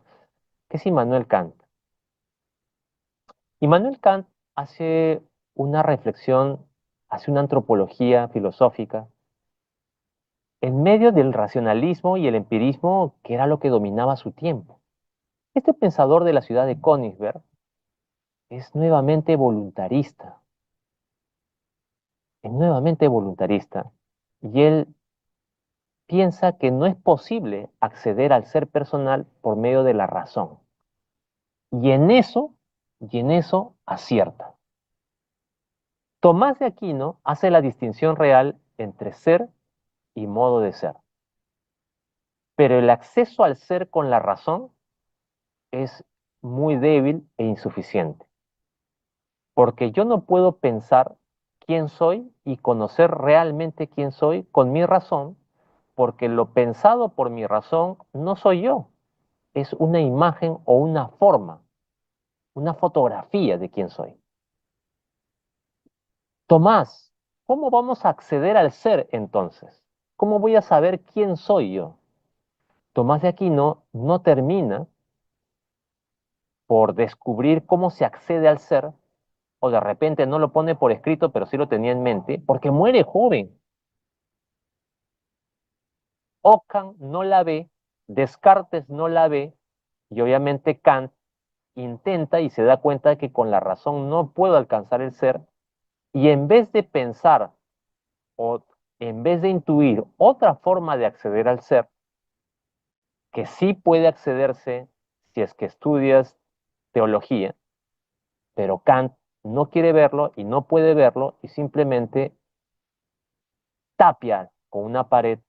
que es Immanuel Kant. Immanuel Kant hace una reflexión, hace una antropología filosófica en medio del racionalismo y el empirismo, que era lo que dominaba su tiempo. Este pensador de la ciudad de Königsberg es nuevamente voluntarista, y él piensa que no es posible acceder al ser personal por medio de la razón. Y en eso, y en eso acierta. Tomás de Aquino hace la distinción real entre ser y modo de ser. Pero el acceso al ser con la razón es muy débil e insuficiente. Porque yo no puedo pensar quién soy y conocer realmente quién soy con mi razón, porque lo pensado por mi razón no soy yo, es una imagen o una forma, una fotografía de quién soy. Tomás, ¿cómo vamos a acceder al ser entonces? ¿Cómo voy a saber quién soy yo? Tomás de Aquino no termina por descubrir cómo se accede al ser, o de repente no lo pone por escrito, pero sí lo tenía en mente, porque muere joven. Ockham no la ve, Descartes no la ve, y obviamente Kant intenta y se da cuenta de que con la razón no puedo alcanzar el ser, y en vez de pensar o en vez de intuir otra forma de acceder al ser, que sí puede accederse si es que estudias teología, pero Kant no quiere verlo y no puede verlo y simplemente tapia con una pared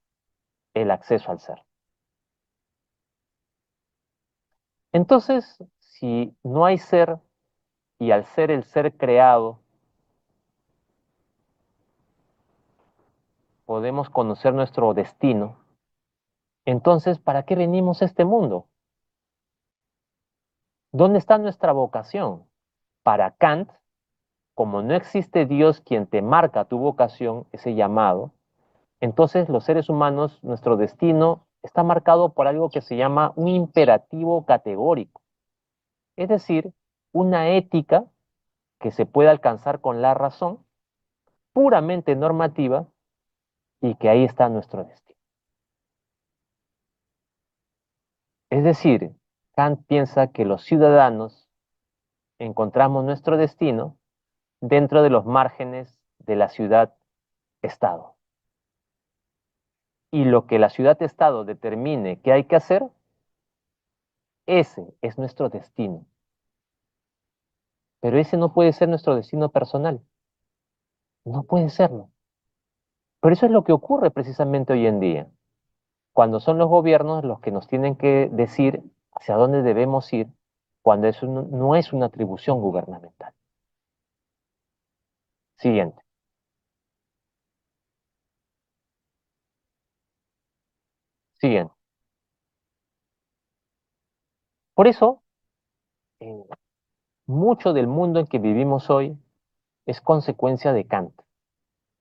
el acceso al ser. Entonces, si no hay ser y al ser el ser creado, podemos conocer nuestro destino, entonces, ¿para qué venimos a este mundo? ¿Dónde está nuestra vocación? Para Kant, como no existe Dios quien te marca tu vocación, ese llamado, entonces los seres humanos, nuestro destino está marcado por algo que se llama un imperativo categórico, es decir, una ética que se puede alcanzar con la razón, puramente normativa, y que ahí está nuestro destino. Es decir, Kant piensa que los ciudadanos encontramos nuestro destino dentro de los márgenes de la ciudad-estado. Y lo que la ciudad-estado determine que hay que hacer, ese es nuestro destino. Pero ese no puede ser nuestro destino personal. No puede serlo. Pero eso es lo que ocurre precisamente hoy en día, cuando son los gobiernos los que nos tienen que decir hacia dónde debemos ir, cuando eso no es una atribución gubernamental. Siguiente. Siguiente. Por eso, eh, mucho del mundo en que vivimos hoy es consecuencia de Kant,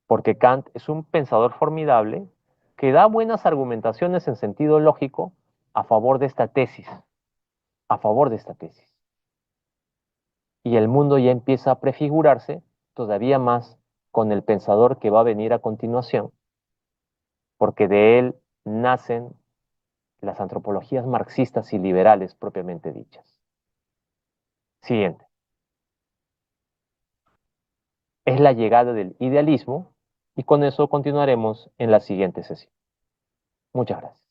porque Kant es un pensador formidable que da buenas argumentaciones en sentido lógico a favor de esta tesis, a favor de esta tesis. Y el mundo ya empieza a prefigurarse todavía más con el pensador que va a venir a continuación, porque de él nacen las antropologías marxistas y liberales propiamente dichas. Siguiente. Es la llegada del idealismo y con eso continuaremos en la siguiente sesión. Muchas gracias.